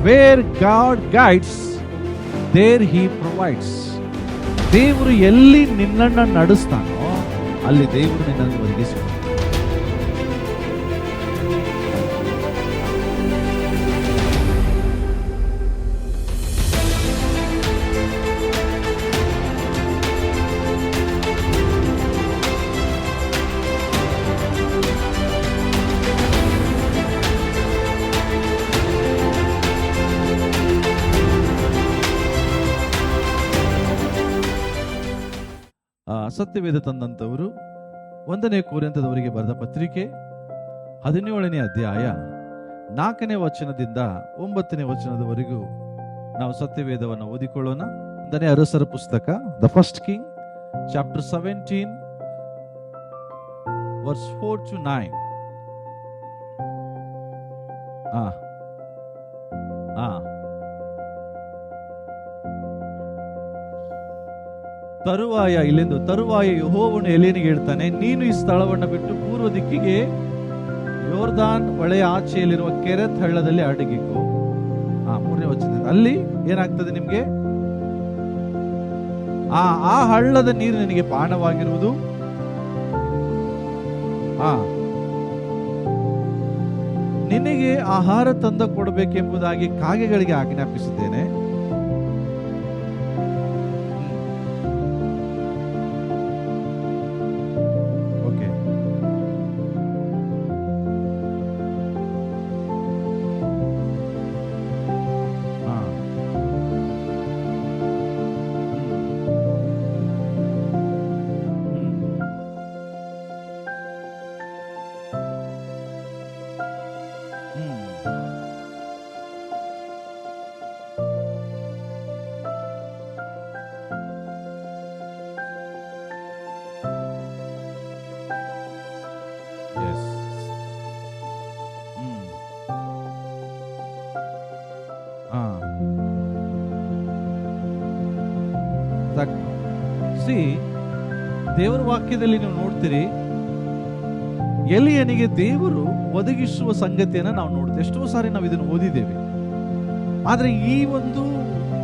Wear God guides there he provides. ದೇವರು ಎಲ್ಲಿ ನಿನ್ನನ್ನು ನಡೆಸ್ತಾನೋ ಅಲ್ಲಿ ದೇವರು ನಿನ್ನನ್ನು ಒದಗಿಸುತ್ತಾನೆ. ಸತ್ಯವೇದ ತಂದಂಥವರು 1ನೇ ಕೊರಿಂಥದವರಿಗೆ ಬರೆದ ಪತ್ರಿಕೆ 17ನೇ ಅಧ್ಯಾಯ 4ನೇ ವಚನದಿಂದ 9ನೇ ವಚನದವರೆಗೂ ನಾವು ಸತ್ಯವೇದವನ್ನು ಓದಿಕೊಳ್ಳೋಣ. 1ನೇ ಅರಸರ ಪುಸ್ತಕ, the first king, chapter 17 verse 4 to 9. ತರುವಾಯ ಯೆಹೋವನು ಎಲೀಯನಿಗೆ ಹೇಳ್ತಾನೆ, ನೀನು ಈ ಸ್ಥಳವನ್ನು ಬಿಟ್ಟು ಪೂರ್ವ ದಿಕ್ಕಿಗೆ ಯೋರ್ದಾನ್ ಹೊಳೆಯ ಆಚೆಯಲ್ಲಿರುವ ಕೆರೆತ್ ಹಳ್ಳದಲ್ಲಿ ಅಡಗಿಕೋ. 3ನೇ ವಚನ ಅಲ್ಲಿ ಏನಾಗ್ತದೆ ನಿಮ್ಗೆ? ಆ ಹಳ್ಳದ ನೀರು ನಿನಗೆ ಪಾನವಾಗಿರುವುದು. ನಿನಗೆ ಆಹಾರ ತಂದು ಕೊಡಬೇಕೆಂಬುದಾಗಿ ಕಾಗೆಗಳಿಗೆ ಆಜ್ಞಾಪಿಸಿದ್ದೇನೆ. ದೇವರ ವಾಕ್ಯದಲ್ಲಿ ನೀವು ನೋಡ್ತೀರಿ, ಎಲೀಯನಿಗೆ ದೇವರು ಒದಗಿಸುವ ಸಂಗತಿಯನ್ನು ನಾವು ನೋಡ್ತೇವೆ. ಎಷ್ಟೋ ಸಾರಿ ನಾವು ಇದನ್ನು ಓದಿದ್ದೇವೆ. ಆದ್ರೆ ಈ ಒಂದು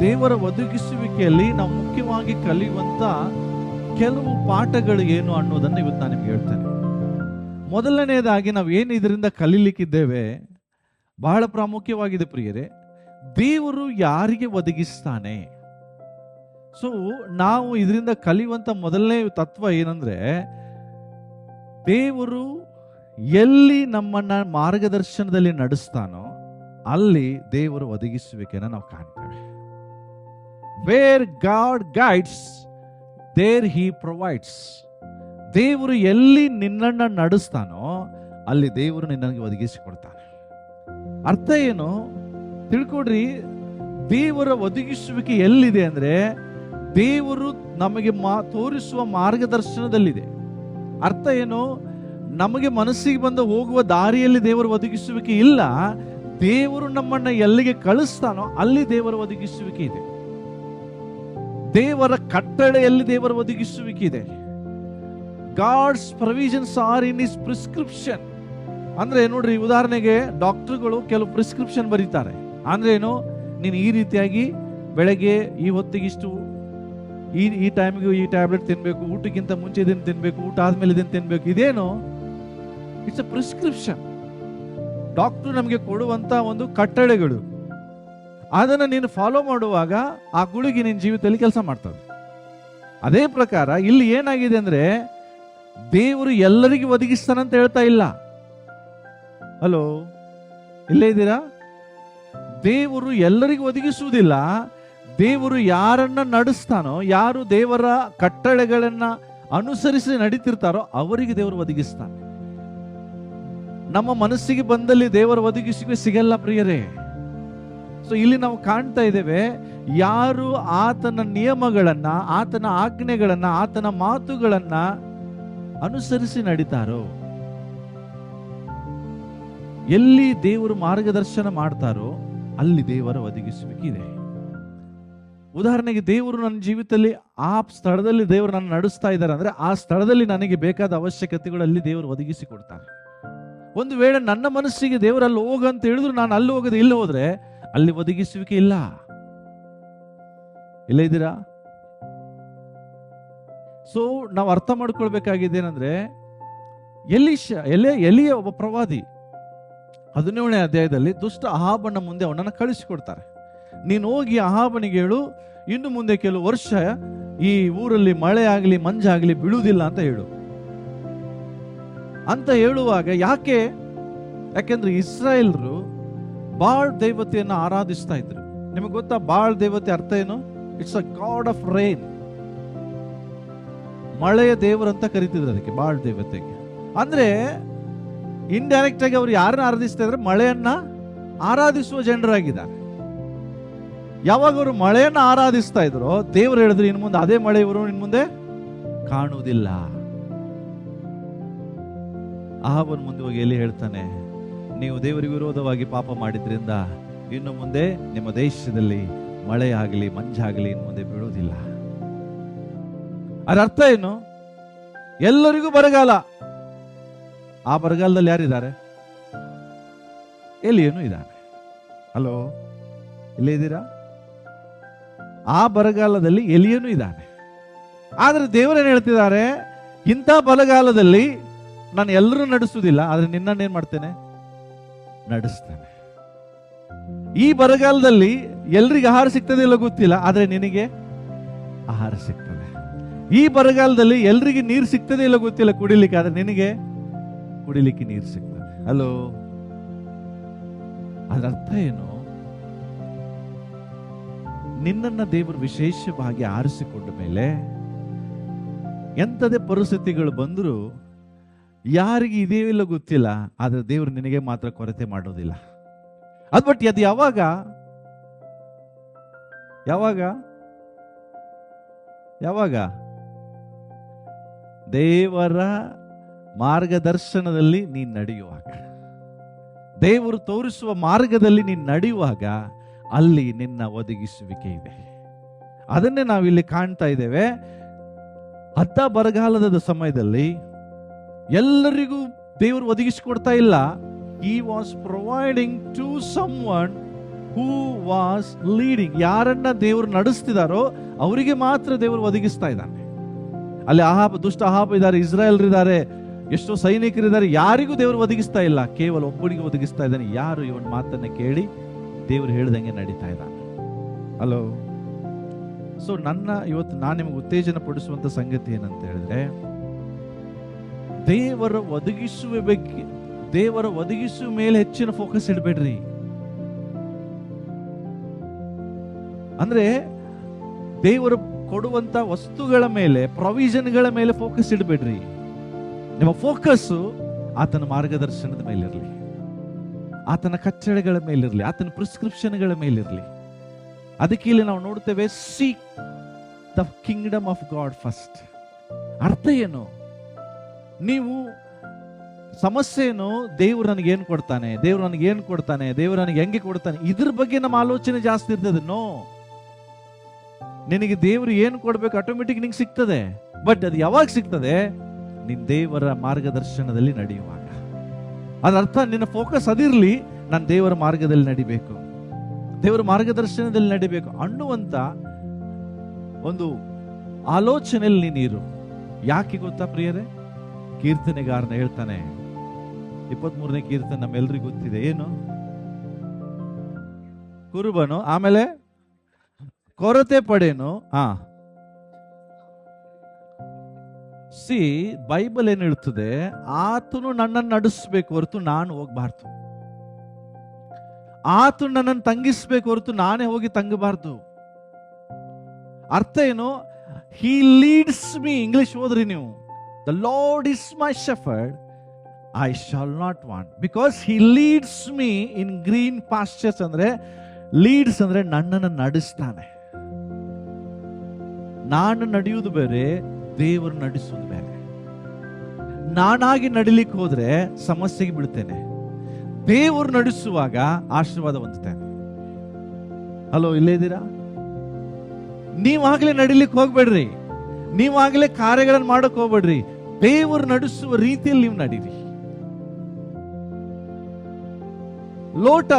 ದೇವರ ಒದಗಿಸುವಿಕೆಯಲ್ಲಿ ನಾವು ಮುಖ್ಯವಾಗಿ ಕಲಿಯುವಂತ ಕೆಲವು ಪಾಠಗಳು ಏನು ಅನ್ನೋದನ್ನು ಇವತ್ತು ನಾನು ನಿಮ್ಗೆ ಹೇಳ್ತೇನೆ. ಮೊದಲನೇದಾಗಿ ನಾವು ಏನು ಇದರಿಂದ ಕಲೀಲಿಕ್ಕಿದ್ದೇವೆ ಬಹಳ ಪ್ರಾಮುಖ್ಯವಾಗಿದೆ ಪ್ರಿಯರೇ. ದೇವರು ಯಾರಿಗೆ ಒದಗಿಸ್ತಾನೆ? ಸೊ ನಾವು ಇದರಿಂದ ಕಲಿಯುವಂತ ಮೊದಲನೇ ತತ್ವ ಏನಂದ್ರೆ, ದೇವರು ಎಲ್ಲಿ ನಮ್ಮನ್ನ ಮಾರ್ಗದರ್ಶನದಲ್ಲಿ ನಡೆಸ್ತಾನೋ ಅಲ್ಲಿ ದೇವರು ಒದಗಿಸುವಿಕೆಯನ್ನು ನಾವು ಕಾಣ್ತೇವೆ. Where God guides there he provides. ದೇವರು ಎಲ್ಲಿ ನಿನ್ನನ್ನ ನಡೆಸ್ತಾನೋ ಅಲ್ಲಿ ದೇವರು ನಿನ್ನಗೆ ಒದಗಿಸಿಕೊಡ್ತಾನೆ. ಅರ್ಥ ಏನು ತಿಳ್ಕೊಡ್ರಿ. ದೇವರ ಒದಗಿಸುವಿಕೆ ಎಲ್ಲಿದೆ ಅಂದ್ರೆ, ದೇವರು ನಮಗೆ ತೋರಿಸುವ ಮಾರ್ಗದರ್ಶನದಲ್ಲಿದೆ. ಅರ್ಥ ಏನು? ನಮಗೆ ಮನಸ್ಸಿಗೆ ಬಂದ ಹೋಗುವ ದಾರಿಯಲ್ಲಿ ದೇವರ ಒದಗಿಸುವಿಕೆ ಇಲ್ಲ. ದೇವರು ನಮ್ಮನ್ನ ಎಲ್ಲಿಗೆ ಕಳಿಸ್ತಾನೋ ಅಲ್ಲಿ ದೇವರ ಒದಗಿಸುವಿಕೆ ಇದೆ. ದೇವರ ಕಟ್ಟಳೆಯಲ್ಲಿ ದೇವರ ಒದಗಿಸುವಿಕೆ ಇದೆ. God's provisions are in his prescription. ಅಂದ್ರೆ ನೋಡ್ರಿ, ಉದಾಹರಣೆಗೆ ಡಾಕ್ಟರ್ಗಳು ಕೆಲವು ಪ್ರಿಸ್ಕ್ರಿಪ್ಷನ್ ಬರೀತಾರೆ. ಅಂದ್ರೆ ಏನು? ನೀನು ಈ ರೀತಿಯಾಗಿ ಬೆಳಗ್ಗೆ ಈ ಹೊತ್ತಿಗಿಷ್ಟು ಈ ಟೈಮ್ಗೆ ಈ ಟ್ಯಾಬ್ಲೆಟ್ ತಿನ್ಬೇಕು, ಊಟಕ್ಕಿಂತ ಮುಂಚೆ ಇದನ್ನು ತಿನ್ಬೇಕು, ಊಟ ಆದ್ಮೇಲೆ ಇದನ್ನು ತಿನ್ಬೇಕು. ಇದೇನು? It's a prescription. ಡಾಕ್ಟರ್ ನಮಗೆ ಕೊಡುವಂತ ಒಂದು ಕಟ್ಟಳೆಗಳು. ಅದನ್ನ ನೀನು ಫಾಲೋ ಮಾಡುವಾಗ ಆ ಗುಳಿಗೆ ನಿನ್ನ ಜೀವಿತದಲ್ಲಿ ಕೆಲಸ ಮಾಡ್ತದೆ. ಅದೇ ಪ್ರಕಾರ ಇಲ್ಲಿ ಏನಾಗಿದೆ ಅಂದ್ರೆ, ದೇವರು ಎಲ್ಲರಿಗೂ ಒದಗಿಸ್ತಾನಂತ ಹೇಳ್ತಾ ಇಲ್ಲ. ಹಲೋ, ಇಲ್ಲೇ ಇದ್ದೀರಾ? ದೇವರು ಎಲ್ಲರಿಗೂ ಒದಗಿಸುವುದಿಲ್ಲ. ದೇವರು ಯಾರನ್ನ ನಡೆಸ್ತಾನೋ, ಯಾರು ದೇವರ ಕಟ್ಟಳೆಗಳನ್ನ ಅನುಸರಿಸಿ ನಡೀತಿರ್ತಾರೋ ಅವರಿಗೆ ದೇವರು ಒದಗಿಸ್ತಾನೆ. ನಮ್ಮ ಮನಸ್ಸಿಗೆ ಬಂದಲ್ಲಿ ದೇವರ ಒದಗಿಸುವಿಕೆ ಸಿಗಲ್ಲ ಪ್ರಿಯರೇ. ಸೊ ಇಲ್ಲಿ ನಾವು ಕಾಣ್ತಾ ಇದ್ದೇವೆ, ಯಾರು ಆತನ ನಿಯಮಗಳನ್ನ, ಆತನ ಆಜ್ಞೆಗಳನ್ನ, ಆತನ ಮಾತುಗಳನ್ನ ಅನುಸರಿಸಿ ನಡೀತಾರೋ, ಎಲ್ಲಿ ದೇವರು ಮಾರ್ಗದರ್ಶನ ಮಾಡ್ತಾರೋ ಅಲ್ಲಿ ದೇವರ ಒದಗಿಸುವಿಕೆ ಇದೆ. ಉದಾಹರಣೆಗೆ, ದೇವರು ನನ್ನ ಜೀವಿತದಲ್ಲಿ ಆ ಸ್ಥಳದಲ್ಲಿ ದೇವರು ನನ್ನ ನಡೆಸ್ತಾ ಇದ್ದಾರೆ ಅಂದ್ರೆ ಆ ಸ್ಥಳದಲ್ಲಿ ನನಗೆ ಬೇಕಾದ ಅವಶ್ಯಕತೆಗಳಲ್ಲಿ ದೇವರು ಒದಗಿಸಿ ಕೊಡ್ತಾರೆ. ಒಂದು ವೇಳೆ ನನ್ನ ಮನಸ್ಸಿಗೆ ದೇವರಲ್ಲಿ ಹೋಗಂತ ಹೇಳಿದ್ರು ನಾನು ಅಲ್ಲಿ ಹೋಗದೆ ಇಲ್ಲಿ ಹೋದ್ರೆ ಅಲ್ಲಿ ಒದಗಿಸುವಿಕೆ ಇಲ್ಲ. ಇಲ್ಲ ಇದ್ದೀರಾ? ಸೊ ನಾವು ಅರ್ಥ ಮಾಡ್ಕೊಳ್ಬೇಕಾಗಿದೆ ಏನಂದ್ರೆ, ಎಲಿಯ ಒಬ್ಬ ಪ್ರವಾದಿ 17ನೇ ಅಧ್ಯಾಯದಲ್ಲಿ ದುಷ್ಟ ಅಹಾಬನ ಮುಂದೆ ಅವನನ್ನು ಕಳಿಸಿಕೊಡ್ತಾರೆ. ನೀನು ಹೋಗಿ ಅಹಾಬನಿಗೆ ಹೇಳು, ಇನ್ನು ಮುಂದೆ ಕೆಲವು ವರ್ಷ ಈ ಊರಲ್ಲಿ ಮಳೆ ಆಗಲಿ ಮಂಜಾಗಲಿ ಬೀಳುವುದಿಲ್ಲ ಅಂತ ಹೇಳು ಅಂತ ಹೇಳುವಾಗ, ಯಾಕೆಂದ್ರೆ ಇಸ್ರಾಯೇಲ್ರು ಬಾಳ್ ದೇವತೆಯನ್ನು ಆರಾಧಿಸ್ತಾ ಇದ್ರು. ನಿಮಗೆ ಗೊತ್ತಾ ಬಾಳ್ ದೇವತೆ ಅರ್ಥ ಏನು? It's a god of rain. ಮಳೆಯ ದೇವರು ಅಂತ ಕರಿತಿದ್ರು ಅದಕ್ಕೆ, ಬಾಳ್ ದೇವತೆಗೆ. ಅಂದ್ರೆ ಇಂಡೈರೆಕ್ಟ್ ಆಗಿ ಅವ್ರು ಯಾರನ್ನ ಆರಾಧಿಸ್ತಾ ಇದ್ರೆ ಮಳೆಯನ್ನ ಆರಾಧಿಸುವ ಜನರಾಗಿದ್ದಾರೆ. ಯಾವಾಗ ಅವರು ಮಳೆಯನ್ನ ಆರಾಧಿಸ್ತಾ ಇದ್ರು, ದೇವರು ಹೇಳಿದ್ರು ಇನ್ನು ಮುಂದೆ ಅದೇ ಮಳೆ ಇವರು ಇನ್ನು ಮುಂದೆ ಕಾಣುವುದಿಲ್ಲ. ಅಹಾಬನ ಮುಂದೆ ಹೋಗಿ ಎಲ್ಲಿ ಹೇಳ್ತಾನೆ, ನೀವು ದೇವರಿಗೆ ವಿರೋಧವಾಗಿ ಪಾಪ ಮಾಡಿದ್ರಿಂದ ಇನ್ನು ಮುಂದೆ ನಿಮ್ಮ ದೇಶದಲ್ಲಿ ಮಳೆ ಆಗಲಿ ಮಂಜಾಗಲಿ ಇನ್ನು ಮುಂದೆ ಬೀಳುವುದಿಲ್ಲ. ಅದರ ಅರ್ಥ ಏನು? ಎಲ್ಲರಿಗೂ ಬರಗಾಲ. ಆ ಬರಗಾಲದಲ್ಲಿ ಯಾರಿದ್ದಾರೆ? ಎಲಿಯನು ಇದ್ದಾನೆ. ಹಲೋ, ಇಲ್ಲೇ ಇದ್ದೀರಾ? ಆ ಬರಗಾಲದಲ್ಲಿ ಎಲಿಯನು ಇದ್ದಾನೆ. ಆದ್ರೆ ದೇವರೇನು ಹೇಳ್ತಿದ್ದಾರೆ, ಇಂಥ ಬರಗಾಲದಲ್ಲಿ ನಾನು ಎಲ್ಲರೂ ನಡೆಸುವುದಿಲ್ಲ, ಆದ್ರೆ ನಿನ್ನನ್ನೇನ್ ಮಾಡ್ತೇನೆ? ನಡೆಸ್ತೇನೆ. ಈ ಬರಗಾಲದಲ್ಲಿ ಎಲ್ರಿಗೆ ಆಹಾರ ಸಿಗ್ತದೆ ಇಲ್ಲ ಗೊತ್ತಿಲ್ಲ, ಆದ್ರೆ ನಿನಗೆ ಆಹಾರ ಸಿಗ್ತದೆ. ಈ ಬರಗಾಲದಲ್ಲಿ ಎಲ್ರಿಗೆ ನೀರು ಸಿಗ್ತದೆ ಇಲ್ಲ ಗೊತ್ತಿಲ್ಲ ಕುಡಿಲಿಕ್ಕೆ, ಆದ್ರೆ ನಿನಗೆ ಕುಡಿಲಿಕ್ಕೆ ನೀರು ಸಿಗ್ತದೆ. ಹಲೋ, ಅದರ ಅರ್ಥ ಏನು? ನಿನ್ನನ್ನ ದೇವರು ವಿಶೇಷವಾಗಿ ಆರಿಸಿಕೊಂಡ ಮೇಲೆ ಎಂಥದೇ ಪರಿಸ್ಥಿತಿಗಳು ಬಂದರೂ ಯಾರಿಗೆ ಇದೆಯೋ ಇಲ್ಲ ಗೊತ್ತಿಲ್ಲ, ಆದ್ರೆ ದೇವರು ನಿನಗೆ ಮಾತ್ರ ಕೊರತೆ ಮಾಡೋದಿಲ್ಲ. ಅದು ಯಾವಾಗ ಯಾವಾಗ ಯಾವಾಗ ದೇವರ ಮಾರ್ಗದರ್ಶನದಲ್ಲಿ ನೀನು ನಡೆಯುವಾಗ, ದೇವರು ತೋರಿಸುವ ಮಾರ್ಗದಲ್ಲಿ ನೀನು ನಡೆಯುವಾಗ ಅಲ್ಲಿ ನಿನ್ನ ಒದಗಿಸುವಿಕೆ ಇದೆ. ಅದನ್ನೇ ನಾವಿಲ್ಲಿ ಕಾಣ್ತಾ ಇದ್ದೇವೆ. ಅತ್ತ ಬರಗಾಲದ ಸಮಯದಲ್ಲಿ ಎಲ್ಲರಿಗೂ ದೇವರು ಒದಗಿಸಿಕೊಡ್ತಾ ಇಲ್ಲ. He was providing to someone who was leading. ಯಾರನ್ನ ದೇವರು ನಡೆಸ್ತಿದಾರೋ ಅವರಿಗೆ ಮಾತ್ರ ದೇವರು ಒದಗಿಸ್ತಾ ಇದ್ದಾನೆ. ಅಲ್ಲಿ ದುಷ್ಟ ಅಹಾಬ್ ಇದ್ದಾರೆ, ಇಸ್ರಾಯೇಲ್ರಿದ್ದಾರೆ, ಎಷ್ಟೋ ಸೈನಿಕರಿದ್ದಾರೆ, ಯಾರಿಗೂ ದೇವರು ಒದಗಿಸ್ತಾ ಇಲ್ಲ, ಕೇವಲ ಒಬ್ಬನಿಗೆ ಒದಗಿಸ್ತಾ ಇದ್ದಾನೆ. ಯಾರು ಇವನ್ ಮಾತನ್ನ ಕೇಳಿ ದೇವರು ಹೇಳ್ದಂಗೆ ನಡೀತಾ ಇದ್ದಾನೆ. ಹಲೋ, ಸೊ ಇವತ್ತು ನಾನು ನಿಮಗೆ ಉತ್ತೇಜನ ಪಡಿಸುವಂತ ಸಂಗತಿ ಏನಂತ ಹೇಳಿದ್ರೆ, ದೇವರ ಒದಗಿಸುವ ಮೇಲೆ ಹೆಚ್ಚಿನ ಫೋಕಸ್ ಇಡಬೇಡ್ರಿ. ಅಂದ್ರೆ ದೇವರು ಕೊಡುವಂತ ವಸ್ತುಗಳ ಮೇಲೆ, ಪ್ರೊವಿಷನ್ಗಳ ಮೇಲೆ ಫೋಕಸ್ ಇಡಬೇಡ್ರಿ. ನಿಮ್ಮ ಫೋಕಸ್ ಆತನ ಮಾರ್ಗದರ್ಶನದ ಮೇಲಿರಲಿ, ಆತನ ಕಚ್ಚಡೆಗಳ ಮೇಲಿರಲಿ, ಆತನ ಪ್ರಿಸ್ಕ್ರಿಪ್ಷನ್ಗಳ ಮೇಲಿರಲಿ. ಅದಕ್ಕೆ ಇಲ್ಲಿ ನಾವು ನೋಡ್ತೇವೆ, seek the Kingdom of god first. ಅರ್ಥ ಏನು? ನೀವು ಸಮಸ್ಯೆ ಏನು? ದೇವ್ರು ನನಗೆ ಏನು ಕೊಡ್ತಾನೆ, ದೇವ್ರು ನನಗೆ ಏನು ಕೊಡ್ತಾನೆ, ದೇವ್ರು ನನಗೆ ಹೆಂಗೆ ಕೊಡ್ತಾನೆ, ಇದ್ರ ಬಗ್ಗೆ ನಮ್ಮ ಆಲೋಚನೆ ಜಾಸ್ತಿ ಇರ್ತದೆ. ನೋ, ನಿನಗೆ ದೇವರು ಏನು ಕೊಡ್ಬೇಕು ಆಟೋಮೆಟಿಕ್ ನಿಂಗೆ ಸಿಗ್ತದೆ. ಬಟ್ ಅದು ಯಾವಾಗ ಸಿಗ್ತದೆ? ನಿನ್ ದೇವರ ಮಾರ್ಗದರ್ಶನದಲ್ಲಿ ನಡೆಯುವಾಗ. ಅದರ್ಥ ನಿನ್ನ ಫೋಕಸ್ ಅದಿರ್ಲಿ, ನಾನು ದೇವರ ಮಾರ್ಗದಲ್ಲಿ ನಡಿಬೇಕು, ದೇವರ ಮಾರ್ಗದರ್ಶನದಲ್ಲಿ ನಡಿಬೇಕು ಅನ್ನುವಂತ ಒಂದು ಆಲೋಚನೆಯಲ್ಲಿ ನೀರು. ಯಾಕೆ ಗೊತ್ತಾ ಪ್ರಿಯರೇ? ಕೀರ್ತನೆಗಾರನ ಹೇಳ್ತಾನೆ, 23ನೇ ಕೀರ್ತನೆ ನಮ್ಮೆಲ್ರಿಗೂ ಗೊತ್ತಿದೆ. ಏನು? ಕುರುಬನು, ಆಮೇಲೆ ಕೊರತೆ ಪಡೇನು. ಬೈಬಲ್ ಏನ್ ಹೇಳ್ತದೆ? ಆತನು ನನ್ನನ್ನು ನಡೆಸಬೇಕು ಹೊರತು ನಾನು ಹೋಗ್ಬಾರ್ದು. ಆತನು ನನ್ನನ್ನು ತಂಗಿಸ್ಬೇಕು ಹೊರತು ನಾನೇ ಹೋಗಿ ತಂಗಬಾರ್ದು. ಅರ್ಥ ಏನು? ಹಿ ಲೀಡ್ಸ್ ಮೀ. ಇಂಗ್ಲಿಷ್ ಓದ್ರಿ ನೀವು. The Lord is my shepherd, I shall not want, because he leads me in green pastures. ಅಂದ್ರೆ ಲೀಡ್ಸ್ ಅಂದ್ರೆ ನನ್ನನ್ನು ನಡೆಸ್ತಾನೆ. ನಾನು ನಡೆಯುವುದು ಬೇರೆ, ದೇವರು ನಡೆಸುವುದು ಬೇರೆ. ನಾನಾಗಿ ನಡಿಲಿಕ್ಕೆ ಹೋದ್ರೆ ಸಮಸ್ಯೆಗೆ ಬೀಳ್ತೇನೆ, ದೇವರು ನಡೆಸುವಾಗ ಆಶೀರ್ವಾದ ಹೊಂದುತ್ತೇನೆ. ಹಲೋ, ಇಲ್ಲೇ ಇದ್ದೀರಾ? ನೀವಾಗಲೇ ನಡಿಲಿಕ್ಕೆ ಹೋಗ್ಬೇಡ್ರಿ, ನೀವಾಗಲೇ ಕಾರ್ಯಗಳನ್ನು ಮಾಡಕ್ ಹೋಗ್ಬೇಡ್ರಿ. ದೇವರು ನಡೆಸುವ ರೀತಿಯಲ್ಲಿ ನೀವು ನಡೀರಿ. ಲೋಟ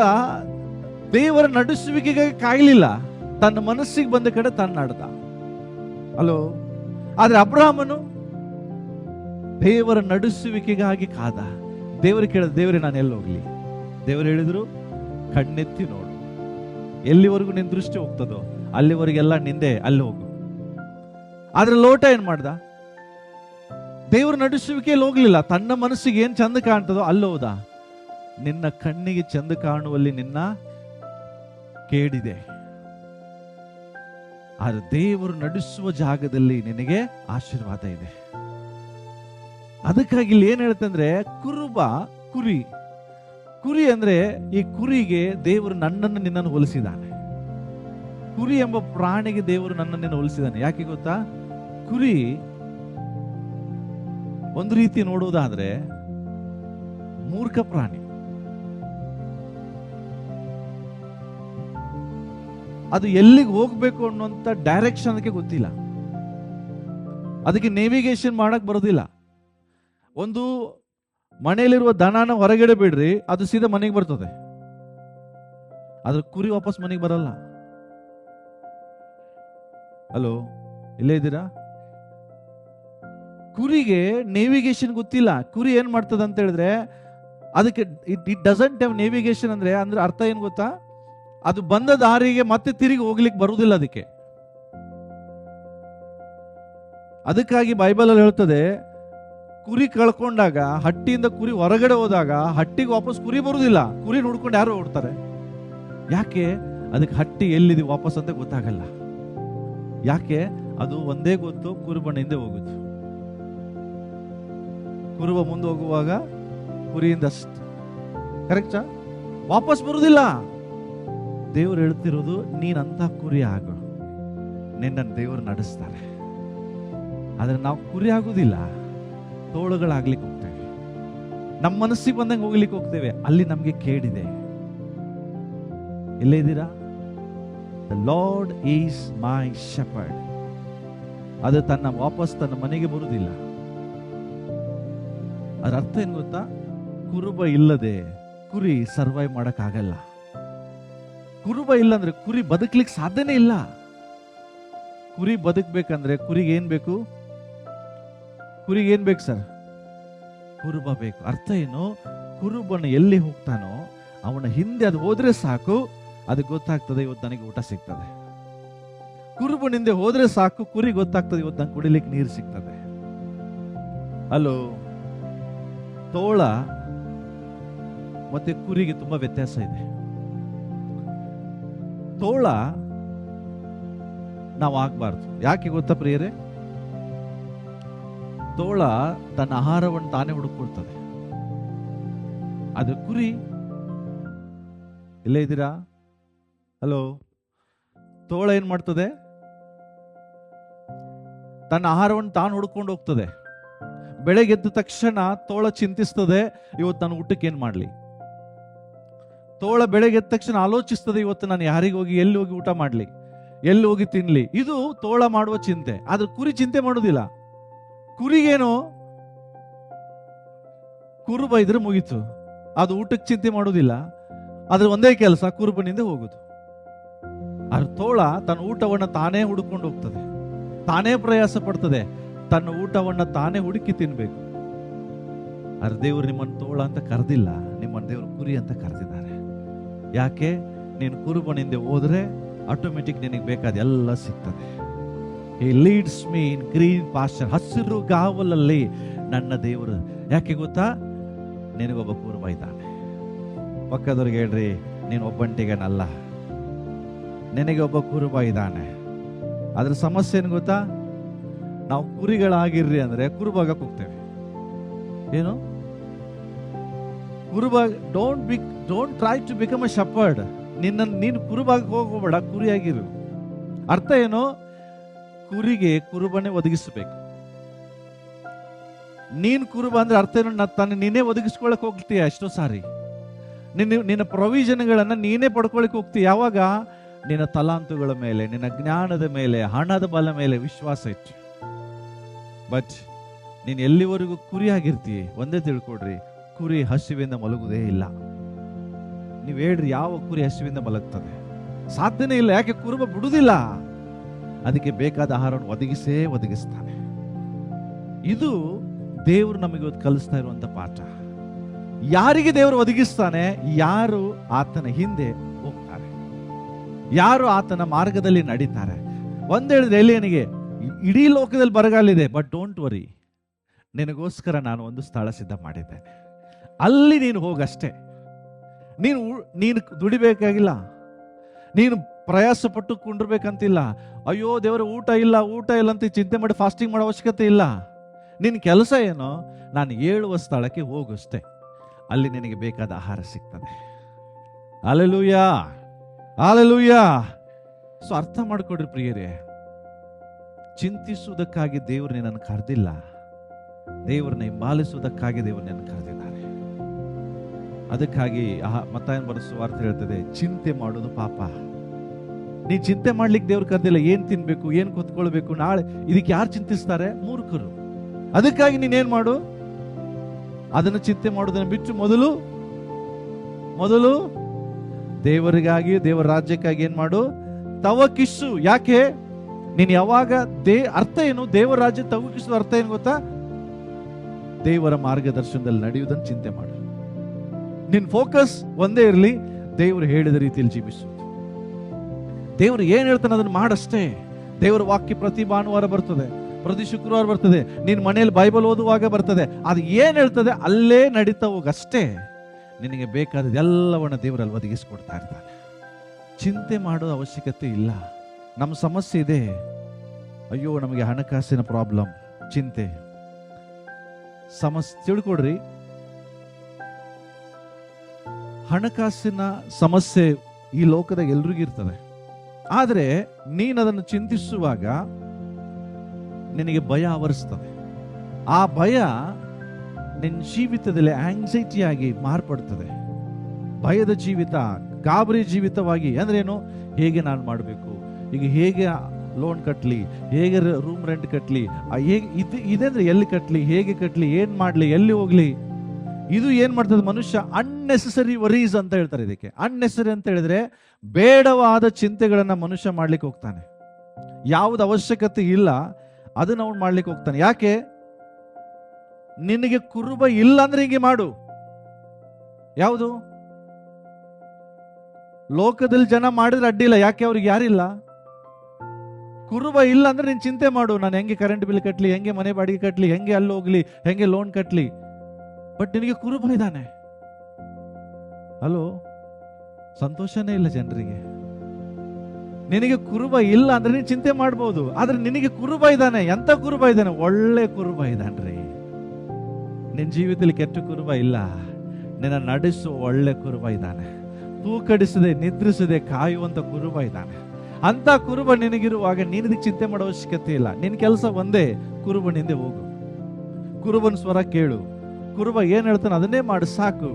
ದೇವರ ನಡೆಸುವಿಕೆಗಾಗಿ ಕಾಯಲಿಲ್ಲ, ತನ್ನ ಮನಸ್ಸಿಗೆ ಬಂದ ಕಡೆ ತಾನು ನಡೆದ. ಅಲೋ, ಆದ್ರೆ ಅಬ್ರಹಾಮನು ದೇವರ ನಡೆಸುವಿಕೆಗಾಗಿ ಕಾದ. ದೇವರು ಕೇಳಿದ, ದೇವರೇ ನಾನು ಎಲ್ಲಿ ಹೋಗ್ಲಿ? ದೇವರು ಹೇಳಿದ್ರು, ಕಣ್ಣೆತ್ತಿ ನೋಡು, ಎಲ್ಲಿವರೆಗೂ ನಿನ್ ದೃಷ್ಟಿ ಹೋಗ್ತದೋ ಅಲ್ಲಿವರೆಗೆಲ್ಲ ನಿಂದೆ, ಅಲ್ಲಿ ಹೋಗು. ಆದ್ರೆ ಲೋಟ ಏನ್ ಮಾಡ್ದ? ದೇವರ ನಡೆಸುವಿಕೆಯಲ್ಲಿ ಹೋಗ್ಲಿಲ್ಲ, ತನ್ನ ಮನಸ್ಸಿಗೆ ಏನ್ ಚಂದ ಕಾಣ್ತದೋ ಅಲ್ಲಿ ಹೋದ. ನಿನ್ನ ಕಣ್ಣಿಗೆ ಚಂದ ಕಾಣುವಲ್ಲಿ ನಿನ್ನ ಕೇಡಿದೆ, ಆದ್ರೆ ದೇವರು ನಡೆಸುವ ಜಾಗದಲ್ಲಿ ನಿನಗೆ ಆಶೀರ್ವಾದ ಇದೆ. ಅದಕ್ಕಾಗಿ ಇಲ್ಲಿ ಏನ್ ಹೇಳ್ತಂದ್ರೆ, ಕುರುಬ ಕುರಿ. ಕುರಿ ಅಂದ್ರೆ ಈ ಕುರಿಗೆ ದೇವರು ನನ್ನನ್ನು ನಿನ್ನನ್ನು ಹೋಲಿಸಿದ್ದಾನೆ. ಕುರಿ ಎಂಬ ಪ್ರಾಣಿಗೆ ದೇವರು ನನ್ನನ್ನು ಹೋಲಿಸಿದ್ದಾನೆ. ಯಾಕೆ ಗೊತ್ತಾ? ಕುರಿ ಒಂದು ರೀತಿ ನೋಡುವುದಾದ್ರೆ ಮೂರ್ಖ ಪ್ರಾಣಿ. ಅದು ಎಲ್ಲಿಗೆ ಹೋಗ್ಬೇಕು ಅನ್ನುವಂತ ಡೈರೆಕ್ಷನ್ ಅದಕ್ಕೆ ಗೊತ್ತಿಲ್ಲ, ಅದಕ್ಕೆ ನೇವಿಗೇಷನ್ ಮಾಡಕ್ ಬರೋದಿಲ್ಲ. ಒಂದು ಮನೆಯಲ್ಲಿರುವ ದನನ ಹೊರಗಡೆ ಬಿಡ್ರಿ, ಅದು ಸೀದಾ ಮನೆಗೆ ಬರ್ತದೆ, ಅದ್ರ ಕುರಿ ವಾಪಸ್ ಮನೆಗೆ ಬರಲ್ಲ. ಹಲೋ, ಇಲ್ಲೇ ಇದ್ದೀರಾ? ಕುರಿಗೆ ನೇವಿಗೇಷನ್ ಗೊತ್ತಿಲ್ಲ. ಕುರಿ ಏನ್ ಮಾಡ್ತದ ಅಂತ ಹೇಳಿದ್ರೆ, ಅದಕ್ಕೆ ಇಟ್ ಡಸಂಟ್ ಹ್ಯಾವ್ ನೇವಿಗೇಷನ್. ಅಂದ್ರೆ ಅರ್ಥ ಏನ್ ಗೊತ್ತಾ? ಅದು ಬಂದ ದಾರಿಗೆ ಮತ್ತೆ ತಿರುಗಿ ಹೋಗ್ಲಿಕ್ಕೆ ಬರುವುದಿಲ್ಲ ಅದಕ್ಕೆ. ಅದಕ್ಕಾಗಿ ಬೈಬಲ್ ಅಲ್ಲಿ ಹೇಳ್ತದೆ, ಕುರಿ ಕಳ್ಕೊಂಡಾಗ, ಹಟ್ಟಿಯಿಂದ ಕುರಿ ಹೊರಗಡೆ ಹೋದಾಗ ಹಟ್ಟಿಗೆ ವಾಪಸ್ ಕುರಿ ಬರುವುದಿಲ್ಲ. ಕುರಿ ನೋಡ್ಕೊಂಡು ಯಾರು ಓಡ್ತಾರೆ. ಯಾಕೆ? ಅದಕ್ಕೆ ಹಟ್ಟಿ ಎಲ್ಲಿದೆ ವಾಪಸ್ ಅಂತ ಗೊತ್ತಾಗಲ್ಲ. ಯಾಕೆ? ಅದು ಒಂದೇ ಗೊತ್ತು, ಕುರುಬನ ಹಿಂದೆ ಹೋಗುದು. ಕುರುಬ ಮುಂದೆ ಹೋಗುವಾಗ ಕುರಿಯಿಂದ ಕರೆಕ್ಟಾ ವಾಪಸ್ ಬರುವುದಿಲ್ಲ. ದೇವರು ಹೇಳ್ತಿರೋದು, ನೀನಂತ ಕುರಿ ಆಗು, ನಿನ್ನನ್ನು ದೇವರು ನಡೆಸ್ತಾರೆ. ಆದ್ರೆ ನಾವು ಕುರಿ ಆಗುದಿಲ್ಲ, ತೋಳುಗಳಾಗ್ಲಿಕ್ಕೆ ಹೋಗ್ತೇವೆ, ನಮ್ಮ ಮನಸ್ಸಿಗೆ ಬಂದಂಗೆ ಹೋಗ್ಲಿಕ್ಕೆ ಹೋಗ್ತೇವೆ, ಅಲ್ಲಿ ನಮ್ಗೆ ಕೇಳಿದೆ. ಇಲ್ಲೇ ಇದ್ದೀರಾ? The lord is my shepherd. ಅದು ವಾಪಸ್ ತನ್ನ ಮನೆಗೆ ಬರುವುದಿಲ್ಲ. ಅದರ ಅರ್ಥ ಏನ್ ಗೊತ್ತಾ? ಕುರುಬ ಇಲ್ಲದೆ ಕುರಿ ಸರ್ವೈವ್ ಮಾಡಕ್ ಆಗಲ್ಲ. ಕುರುಬ ಇಲ್ಲ ಅಂದ್ರೆ ಕುರಿ ಬದುಕ್ಲಿಕ್ಕೆ ಸಾಧ್ಯನೇ ಇಲ್ಲ. ಕುರಿ ಬದುಕ್ಬೇಕಂದ್ರೆ ಕುರಿಗೆ ಏನ್ ಬೇಕು? ಕುರಿಗೆ ಏನ್ ಬೇಕು ಸರ್? ಕುರುಬ ಬೇಕು. ಅರ್ಥ ಏನು? ಕುರುಬನ ಎಲ್ಲಿ ಹೋಗ್ತಾನೋ ಅವನ ಹಿಂದೆ ಅದು ಹೋದ್ರೆ ಸಾಕು, ಅದಕ್ಕೆ ಗೊತ್ತಾಗ್ತದೆ ಇವತ್ತು ನನಗೆ ಊಟ ಸಿಗ್ತದೆ. ಕುರುಬನಿಂದ ಹೋದ್ರೆ ಸಾಕು, ಕುರಿ ಗೊತ್ತಾಗ್ತದೆ ಇವತ್ತು ನಂಗೆ ಕುಡಿಲಿಕ್ಕೆ ನೀರು ಸಿಗ್ತದೆ. ಅಲ್ಲೋ, ತೋಳ ಮತ್ತೆ ಕುರಿಗೆ ತುಂಬಾ ವ್ಯತ್ಯಾಸ ಇದೆ. ತೋಳ ನಾವು ಆಗ್ಬಾರ್ದು. ಯಾಕೆ ಗೊತ್ತಾ ಪ್ರಿಯರೇ? ತೋಳ ತನ್ನ ಆಹಾರವನ್ನು ತಾನೇ ಹುಡುಕೊಳ್ತದೆ. ಅದು ಕುರಿ, ಇಲ್ಲೇ ಇದ್ದೀರಾ? ಹಲೋ, ತೋಳ ಏನ್ ಮಾಡ್ತದೆ? ತನ್ನ ಆಹಾರವನ್ನು ತಾನು ಹುಡ್ಕೊಂಡು ಹೋಗ್ತದೆ. ಬೆಳಗ್ಗೆ ಎದ್ದ ತಕ್ಷಣ ತೋಳ ಚಿಂತಿಸ್ತದೆ, ಇವತ್ತು ನಾನು ಊಟಕ್ಕೆ ಏನ್ ಮಾಡ್ಲಿ. ತೋಳ ಬೆಳಗ್ಗೆ ಎದ್ದ ತಕ್ಷಣ ಆಲೋಚಿಸ್ತದೆ, ಇವತ್ತು ನಾನು ಯಾರಿಗೆ ಹೋಗಿ, ಎಲ್ಲಿ ಹೋಗಿ ಊಟ ಮಾಡ್ಲಿ, ಎಲ್ಲಿ ಹೋಗಿ ತಿನ್ಲಿ. ಇದು ತೋಳ ಮಾಡುವ ಚಿಂತೆ. ಆದ್ರೆ ಕುರಿ ಚಿಂತೆ ಮಾಡೋದಿಲ್ಲ. ಕುರಿಗೇನು, ಕುರುಬ ಇದ್ರೆ ಮುಗೀತು, ಅದು ಊಟಕ್ಕೆ ಚಿಂತೆ ಮಾಡೋದಿಲ್ಲ. ಆದ್ರೆ ಒಂದೇ ಕೆಲಸ, ಕುರುಬನಿಂದ ಹೋಗುದು. ಆದ್ರೆ ತೋಳ ತನ್ನ ಊಟವನ್ನ ತಾನೇ ಹುಡುಕೊಂಡು ಹೋಗ್ತದೆ, ತಾನೇ ಪ್ರಯಾಸ ಪಡ್ತದೆ, ತನ್ನ ಊಟವನ್ನ ತಾನೇ ಹುಡುಕಿ ತಿನ್ಬೇಕು. ಆದ್ರೆ ದೇವರು ನಿಮ್ಮನ್ನು ತೋಳ ಅಂತ ಕರೆದಿಲ್ಲ, ನಿಮ್ಮನ್ನು ದೇವರು ಕುರಿ ಅಂತ ಕರೆದಿದ್ದಾರೆ. ಯಾಕೆ? ನೀನು ಕುರುಬನಿಂದ ಹೋದ್ರೆ ಆಟೋಮೆಟಿಕ್ ನಿನಗೆ ಬೇಕಾದ ಎಲ್ಲ ಸಿಗ್ತದೆ. He leads me in green pasture. ಹಸಿರು ಗಾವಲಲ್ಲಿ ನನ್ನ ದೇವರು. ಯಾಕೆ ಗೊತ್ತಾ? ನಿನಗೊಬ್ಬ ಕುರುಬ ಇದ್ದಾನೆ. ಪಕ್ಕದವ್ರಿಗೆ ಹೇಳ್ರಿ, ನೀನು ಒಬ್ಬಂಟಿಗನಲ್ಲ, ನಿನಗೆ ಒಬ್ಬ ಕುರುಬ ಇದ್ದಾನೆ. ಅದ್ರ ಸಮಸ್ಯೆ ಏನು ಗೊತ್ತಾ? ನಾವು ಕುರಿಗಳಾಗಿರ್ರಿ ಅಂದ್ರೆ ಕುರುಬಾಗಕ್ಕೆ ಹೋಗ್ತೇವೆ. ಏನು? ಕುರುಬ don't try to become a shepherd. ನೀನು ಕುರುಬಾಗಕ್ಕೆ ಹೋಗಬೇಡ, ಕುರಿಯಾಗಿರು. ಅರ್ಥ ಏನು? ಕುರಿಗೆ ಕುರುಬನೇ ಒದಗಿಸಬೇಕು. ನೀನ್ ಕುರುಬ ಅಂದ್ರೆ ಅರ್ಥ ಏನು? ನೀನೇ ಒದಗಿಸ್ಕೊಳಕ್ ಹೋಗ್ತೀಯ. ಎಷ್ಟೋ ಸಾರಿ ನಿನ್ನ ಪ್ರೊವಿಷನ್ಗಳನ್ನ ನೀನೇ ಪಡ್ಕೊಳಕ್ ಹೋಗ್ತೀಯ. ಯಾವಾಗ? ನಿನ್ನ ತಲಾಂತುಗಳ ಮೇಲೆ, ನಿನ್ನ ಜ್ಞಾನದ ಮೇಲೆ, ಹಣದ ಬಲ ಮೇಲೆ ವಿಶ್ವಾಸ ಇಟ್ಟು. ಬಟ್ ನೀನ್ ಎಲ್ಲಿವರೆಗೂ ಕುರಿ ಆಗಿರ್ತೀಯ, ಒಂದೇ ತಿಳ್ಕೊಡ್ರಿ, ಕುರಿ ಹಸಿವೆಯಿಂದ ಮಲಗುವುದೇ ಇಲ್ಲ. ನೀವು ಹೇಳ್ರಿ, ಯಾವ ಕುರಿ ಹಸುವಿಂದ ಮಲಗ್ತದೆ? ಸಾಧ್ಯನೇ ಇಲ್ಲ. ಯಾಕೆ? ಕುರುಬ ಬಿಡುವುದಿಲ್ಲ. ಅದಕ್ಕೆ ಬೇಕಾದ ಆಹಾರವನ್ನು ಒದಗಿಸ್ತಾನೆ. ಇದು ದೇವರು ನಮಗೆ ಇವತ್ತು ಕಲಿಸ್ತಾ ಇರುವಂತ ಪಾಠ. ಯಾರಿಗೆ ದೇವರು ಒದಗಿಸ್ತಾನೆ, ಯಾರು ಆತನ ಹಿಂದೆ ಹೋಗ್ತಾರೆ, ಯಾರು ಆತನ ಮಾರ್ಗದಲ್ಲಿ ನಡೀತಾರೆ. ಒಂದ್ ಹೇಳಿದ್ರೆ ಎಲಿಯನಿಗೆ, ಇಡೀ ಲೋಕದಲ್ಲಿ ಬರಗಾಲಿದೆ, ಬಟ್ ಡೋಂಟ್ ವರಿ, ನಿನಗೋಸ್ಕರ ನಾನು ಒಂದು ಸ್ಥಳ ಸಿದ್ಧ ಮಾಡಿದ್ದೇನೆ, ಅಲ್ಲಿ ನೀನು ಹೋಗಷ್ಟೇ. ನೀನು ದುಡಿಬೇಕಾಗಿಲ್ಲ, ನೀನು ಪ್ರಯಾಸ ಪಟ್ಟು ಕುಂಡಿರ್ಬೇಕಂತಿಲ್ಲ. ಅಯ್ಯೋ ದೇವರ ಊಟ ಇಲ್ಲ ಅಂತ ಚಿಂತೆ ಮಾಡಿ ಫಾಸ್ಟಿಂಗ್ ಮಾಡೋ ಅವಶ್ಯಕತೆ ಇಲ್ಲ. ನಿನ್ನ ಕೆಲಸ ಏನೋ, ನಾನು ಹೇಳುವ ಸ್ಥಳಕ್ಕೆ ಹೋಗಷ್ಟೇ, ಅಲ್ಲಿ ನಿನಗೆ ಬೇಕಾದ ಆಹಾರ ಸಿಗ್ತದೆ. Hallelujah, hallelujah. ಸೊ ಅರ್ಥ ಮಾಡ್ಕೊಡ್ರಿ ಪ್ರಿಯರೇ, ಚಿಂತಿಸುವುದಕ್ಕಾಗಿ ದೇವರು ನಿನ್ನನ್ನು ಕರೆದಿಲ್ಲ, ದೇವರನ್ನ ಹಿಂಬಾಲಿಸುವುದಕ್ಕಾಗಿ ದೇವರು ನಿನ್ನನ್ನು ಕರೆದಿದ್ದಾರೆ. ಅದಕ್ಕಾಗಿ ಮತ್ತಾಯನ ಬರೆಸುವ ವಾರ್ತೆ ಹೇಳ್ತದೆ, ಚಿಂತೆ ಮಾಡೋದು ಪಾಪ. ನೀ ಚಿಂತೆ ಮಾಡ್ಲಿಕ್ಕೆ ದೇವ್ರು ಕರೆದಿಲ್ಲ. ಏನ್ ತಿನ್ಬೇಕು, ಏನ್ ಕೂತ್ಕೊಳ್ಬೇಕು, ನಾಳೆ ಇದಕ್ಕೆ ಯಾರು ಚಿಂತಿಸ್ತಾರೆ? ಮೂರ್ಖರು. ಅದಕ್ಕಾಗಿ ನೀನೇನ್ ಮಾಡು, ಅದನ್ನು ಚಿಂತೆ ಮಾಡೋದನ್ನ ಬಿಟ್ಟು ಮೊದಲು ದೇವರಿಗಾಗಿ, ದೇವರ ರಾಜ್ಯಕ್ಕಾಗಿ ಏನ್ ಮಾಡು, ತವಕಿಸು. ಯಾಕೆ? ನೀನ್ ಯಾವಾಗ ಅರ್ಥ ಏನು ದೇವರ ರಾಜ್ಯ ತವಕಿಸೋದು ಅರ್ಥ ಏನು ಗೊತ್ತಾ? ದೇವರ ಮಾರ್ಗದರ್ಶನದಲ್ಲಿ ನಡೆಯುವುದನ್ನು ಚಿಂತೆ ಮಾಡು. ನಿನ್ ಫೋಕಸ್ ಒಂದೇ ಇರಲಿ, ದೇವರು ಹೇಳಿದ ರೀತಿಯಲ್ಲಿ ಜೀವಿಸು. ದೇವರು ಏನ್ ಹೇಳ್ತಾನೆ ಅದನ್ನು ಮಾಡಷ್ಟೇ. ದೇವರ ವಾಕ್ಯ ಪ್ರತಿ ಭಾನುವಾರ ಬರ್ತದೆ, ಪ್ರತಿ ಶುಕ್ರವಾರ ಬರ್ತದೆ, ನಿನ್ ಮನೆಯಲ್ಲಿ ಬೈಬಲ್ ಓದುವಾಗ ಬರ್ತದೆ. ಅದು ಏನ್ ಹೇಳ್ತದೆ ಅಲ್ಲೇ ನಡೀತಾ ಹೋಗಷ್ಟೇ. ನಿನಗೆ ಬೇಕಾದ ಎಲ್ಲವನ್ನ ದೇವರಲ್ಲಿ ಒದಗಿಸಿಕೊಡ್ತಾ ಇರ್ತಾನೆ. ಚಿಂತೆ ಮಾಡೋ ಅವಶ್ಯಕತೆ ಇಲ್ಲ. ನಮ್ಮ ಸಮಸ್ಯೆ ಇದೆ, ಅಯ್ಯೋ ನಮಗೆ ಹಣಕಾಸಿನ ಪ್ರಾಬ್ಲಮ್, ಚಿಂತೆ ಸಮಸ್ಯೆ. ತಿಳ್ಕೊಡ್ರಿ, ಹಣಕಾಸಿನ ಸಮಸ್ಯೆ ಈ ಲೋಕದಾಗ ಎಲ್ರಿಗೂ ಇರ್ತದೆ. ಆದರೆ ನೀನು ಅದನ್ನು ಚಿಂತಿಸುವಾಗ ನಿನಗೆ ಭಯ ಆವರಿಸ್ತದೆ. ಆ ಭಯ ನಿನ್ನ ಜೀವಿತದಲ್ಲಿ ಆಂಗ್ಸೈಟಿಯಾಗಿ ಮಾರ್ಪಡ್ತದೆ. ಭಯದ ಜೀವಿತ, ಗಾಬರಿ ಜೀವಿತವಾಗಿ. ಅಂದ್ರೆ ಏನು? ಹೇಗೆ ನಾನು ಮಾಡಬೇಕು, ಈಗ ಹೇಗೆ ಲೋನ್ ಕಟ್ಟಲಿ, ಹೇಗೆ ರೂಮ್ ರೆಂಟ್ ಕಟ್ಟಲಿ, ಇದಂದ್ರೆ ಎಲ್ಲಿ ಕಟ್ಟಲಿ, ಹೇಗೆ ಕಟ್ಟಲಿ, ಏನ್ ಮಾಡ್ಲಿ, ಎಲ್ಲಿ ಹೋಗ್ಲಿ. ಇದು ಏನ್ ಮಾಡ್ತದೆ? ಮನುಷ್ಯ ಅನ್ನೆಸೆಸರಿ ವರೀಸ್ ಅಂತ ಹೇಳ್ತಾರೆ ಇದಕ್ಕೆ. ಅನ್ನೆಸರಿ ಅಂತ ಹೇಳಿದ್ರೆ ಬೇಡವಾದ ಚಿಂತೆಗಳನ್ನ ಮನುಷ್ಯ ಮಾಡ್ಲಿಕ್ಕೆ ಹೋಗ್ತಾನೆ. ಯಾವ್ದು ಅವಶ್ಯಕತೆ ಇಲ್ಲ ಅದನ್ನ ಅವನು ಮಾಡ್ಲಿಕ್ಕೆ ಹೋಗ್ತಾನೆ. ಯಾಕೆ? ನಿನಗೆ ಕುರುಬ ಇಲ್ಲ ಅಂದ್ರೆ ಹಿಂಗೆ ಮಾಡು. ಯಾವುದು? ಲೋಕದಲ್ಲಿ ಜನ ಮಾಡಿದ್ರೆ ಅಡ್ಡಿಲ್ಲ. ಯಾಕೆ? ಅವ್ರಿಗೆ ಯಾರಿಲ್ಲ. ಕುರುಬ ಇಲ್ಲ ಅಂದ್ರೆ ನೀನ್ ಚಿಂತೆ ಮಾಡು, ನಾನು ಹೆಂಗೆ ಕರೆಂಟ್ ಬಿಲ್ ಕಟ್ಲಿ, ಹೆಂಗೆ ಮನೆ ಬಾಡಿಗೆ ಕಟ್ಲಿ, ಹೆಂಗೆ ಅಲ್ಲಿ ಹೋಗ್ಲಿ, ಹೆಂಗೆ ಲೋನ್ ಕಟ್ಲಿ. ಬಟ್ ನಿನಗೆ ಕುರುಬ ಇದ್ದಾನೆ. ಹಲೋ, ಸಂತೋಷನೇ ಇಲ್ಲ ಜನರಿಗೆ. ನಿನಗೆ ಕುರುಬ ಇಲ್ಲ ಅಂದ್ರೆ ನೀನು ಚಿಂತೆ ಮಾಡ್ಬೋದು. ಆದ್ರೆ ನಿನಗೆ ಕುರುಬ ಇದ್ದಾನೆ. ಎಂತ ಕುರುಬ ಇದ್ದಾನೆ? ಒಳ್ಳೆ ಕುರುಬ ಇದ್ದಾನ್ರಿ. ನಿನ್ನ ಜೀವಿತದಲ್ಲಿ ಕೆಟ್ಟ ಕುರುಬ ಇಲ್ಲ. ನಿನ್ನ ನಡೆಸುವ ಒಳ್ಳೆ ಕುರುಬ ಇದ್ದಾನೆ. ತೂಕಡಿಸದೆ ನಿದ್ರಿಸದೆ ಕಾಯುವಂತ ಕುರುಬ ಇದ್ದಾನೆ. ಅಂತ ಕುರುಬ ನಿನಗಿರುವಾಗ ನೀನಿದಕ್ಕೆ ಚಿಂತೆ ಮಾಡೋ ಅವಶ್ಯಕತೆ ಇಲ್ಲ. ನಿನ್ನ ಕೆಲಸ ಒಂದೇ, ಕುರುಬನಿಂದೆ ಹೋಗು, ಕುರುಬನ ಸ್ವರ ಕೇಳು, ಕುರುಬ ಏನ್ ಹೇಳ್ತಾನೆ ಅದನ್ನೇ ಮಾಡು, ಸಾಕು.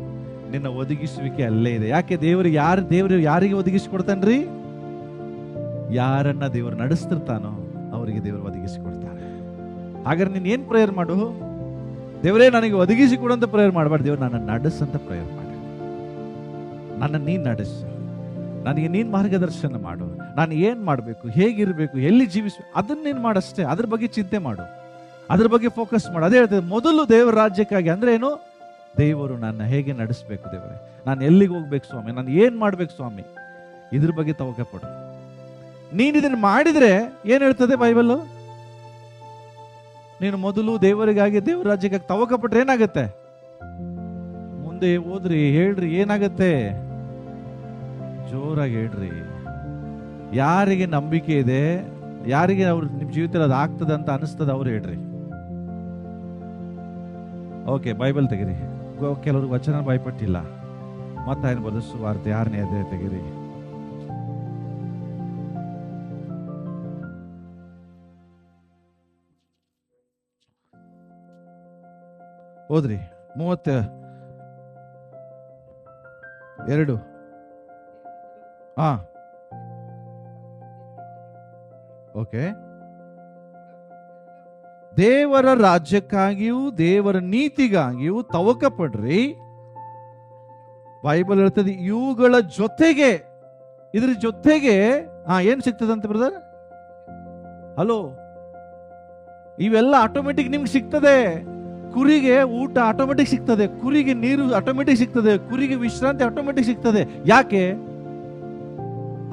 ನಿನ್ನ ಒದಗಿಸುವಿಕೆ ಅಲ್ಲೇ ಇದೆ. ಯಾಕೆ? ದೇವರು ಯಾರಿಗೆ ಒದಗಿಸಿಕೊಡ್ತಾನ್ರಿ? ಯಾರನ್ನ ದೇವರು ನಡೆಸ್ತಿರ್ತಾನೋ ಅವರಿಗೆ ದೇವರು ಒದಗಿಸಿಕೊಡ್ತಾನೆ. ಹಾಗಾದ್ರೆ ನೀನ್ ಏನ್ ಪ್ರೇಯರ್ ಮಾಡು? ದೇವರೇ ನನಗೆ ಒದಗಿಸಿಕೊಡುವಂತ ಪ್ರೇಯರ್ ಮಾಡಬಾರ್ದು. ದೇವ್ರು ನನ್ನ ನಡೆಸಂತ ಪ್ರೇಯರ್ ಮಾಡು. ನನ್ನ ನೀನ್ ನಡೆಸು, ನನಗೆ ನೀನ್ ಮಾರ್ಗದರ್ಶನ ಮಾಡು. ನಾನು ಏನ್ ಮಾಡ್ಬೇಕು, ಹೇಗಿರ್ಬೇಕು, ಎಲ್ಲಿ ಜೀವಿಸ್ಬೇಕು, ಅದನ್ನ ನೀನ್ ಮಾಡಷ್ಟೇ. ಅದ್ರ ಬಗ್ಗೆ ಚಿಂತೆ ಮಾಡು, ಅದ್ರ ಬಗ್ಗೆ ಫೋಕಸ್ ಮಾಡು. ಅದೇ ಹೇಳ್ತದೆ, ಮೊದಲು ದೇವರ ರಾಜ್ಯಕ್ಕಾಗಿ. ಅಂದ್ರೆ ಏನು? ದೇವರು ನನ್ನ ಹೇಗೆ ನಡೆಸ್ಬೇಕು, ದೇವರೇ ನಾನು ಎಲ್ಲಿಗೆ ಹೋಗ್ಬೇಕು ಸ್ವಾಮಿ, ನಾನು ಏನ್ ಮಾಡ್ಬೇಕು ಸ್ವಾಮಿ, ಇದ್ರ ಬಗ್ಗೆ ತವಕ ಪಡು. ನೀನ್ ಇದನ್ನ ಮಾಡಿದ್ರೆ ಏನ್ ಹೇಳ್ತದೆ ಬೈಬಲ್? ನೀನು ಮೊದಲು ದೇವರಿಗಾಗಿ, ದೇವರ ರಾಜ್ಯಕ್ಕಾಗಿ ತವಕ ಪಟ್ರೆ ಏನಾಗತ್ತೆ? ಮುಂದೆ ಓದ್ರಿ, ಹೇಳ್ರಿ, ಏನಾಗತ್ತೆ? ಜೋರಾಗಿ ಹೇಳ್ರಿ. ಯಾರಿಗೆ ನಂಬಿಕೆ ಇದೆ, ಯಾರಿಗೆ ಅವ್ರು ನಿಮ್ ಜೀವಿತದಲ್ಲಿ ಅದು ಆಗ್ತದೆ ಅಂತ ಅನಿಸ್ತದ, ಅವ್ರು ಹೇಳ್ರಿ. ಓಕೆ, ಬೈಬಲ್ ತೆಗಿರಿ. ಕೆಲವ್ರಿಗೆ ವಚನ ಭಯಪಟ್ಟಿಲ್ಲ. ಮತ್ತಾಯನ ಬರೆಸುವ ವಾರ್ತೆ 6ನೇ ಅಧ್ಯಾಯ ತೆಗಿರಿ. ಓದ್ರಿ 32. ಓಕೆ. ದೇವರ ರಾಜ್ಯಕ್ಕಾಗಿಯೂ ದೇವರ ನೀತಿಗಾಗಿಯೂ ತವಕ ಪಡ್ರಿ, ಬೈಬಲ್ ಹೇಳ್ತದೆ ಇವುಗಳ ಜೊತೆಗೆ, ಇದ್ರ ಜೊತೆಗೆ ಏನ್ ಸಿಗ್ತದಂತೆ ಬ್ರದರ್? ಹಲೋ, ಇವೆಲ್ಲ ಆಟೋಮೆಟಿಕ್ ನಿಮ್ಗೆ ಸಿಗ್ತದೆ. ಕುರಿಗೆ ಊಟ ಆಟೋಮೆಟಿಕ್ ಸಿಗ್ತದೆ, ಕುರಿಗೆ ನೀರು ಆಟೋಮೆಟಿಕ್ ಸಿಗ್ತದೆ, ಕುರಿಗೆ ವಿಶ್ರಾಂತಿ ಆಟೋಮೆಟಿಕ್ ಸಿಗ್ತದೆ. ಯಾಕೆ?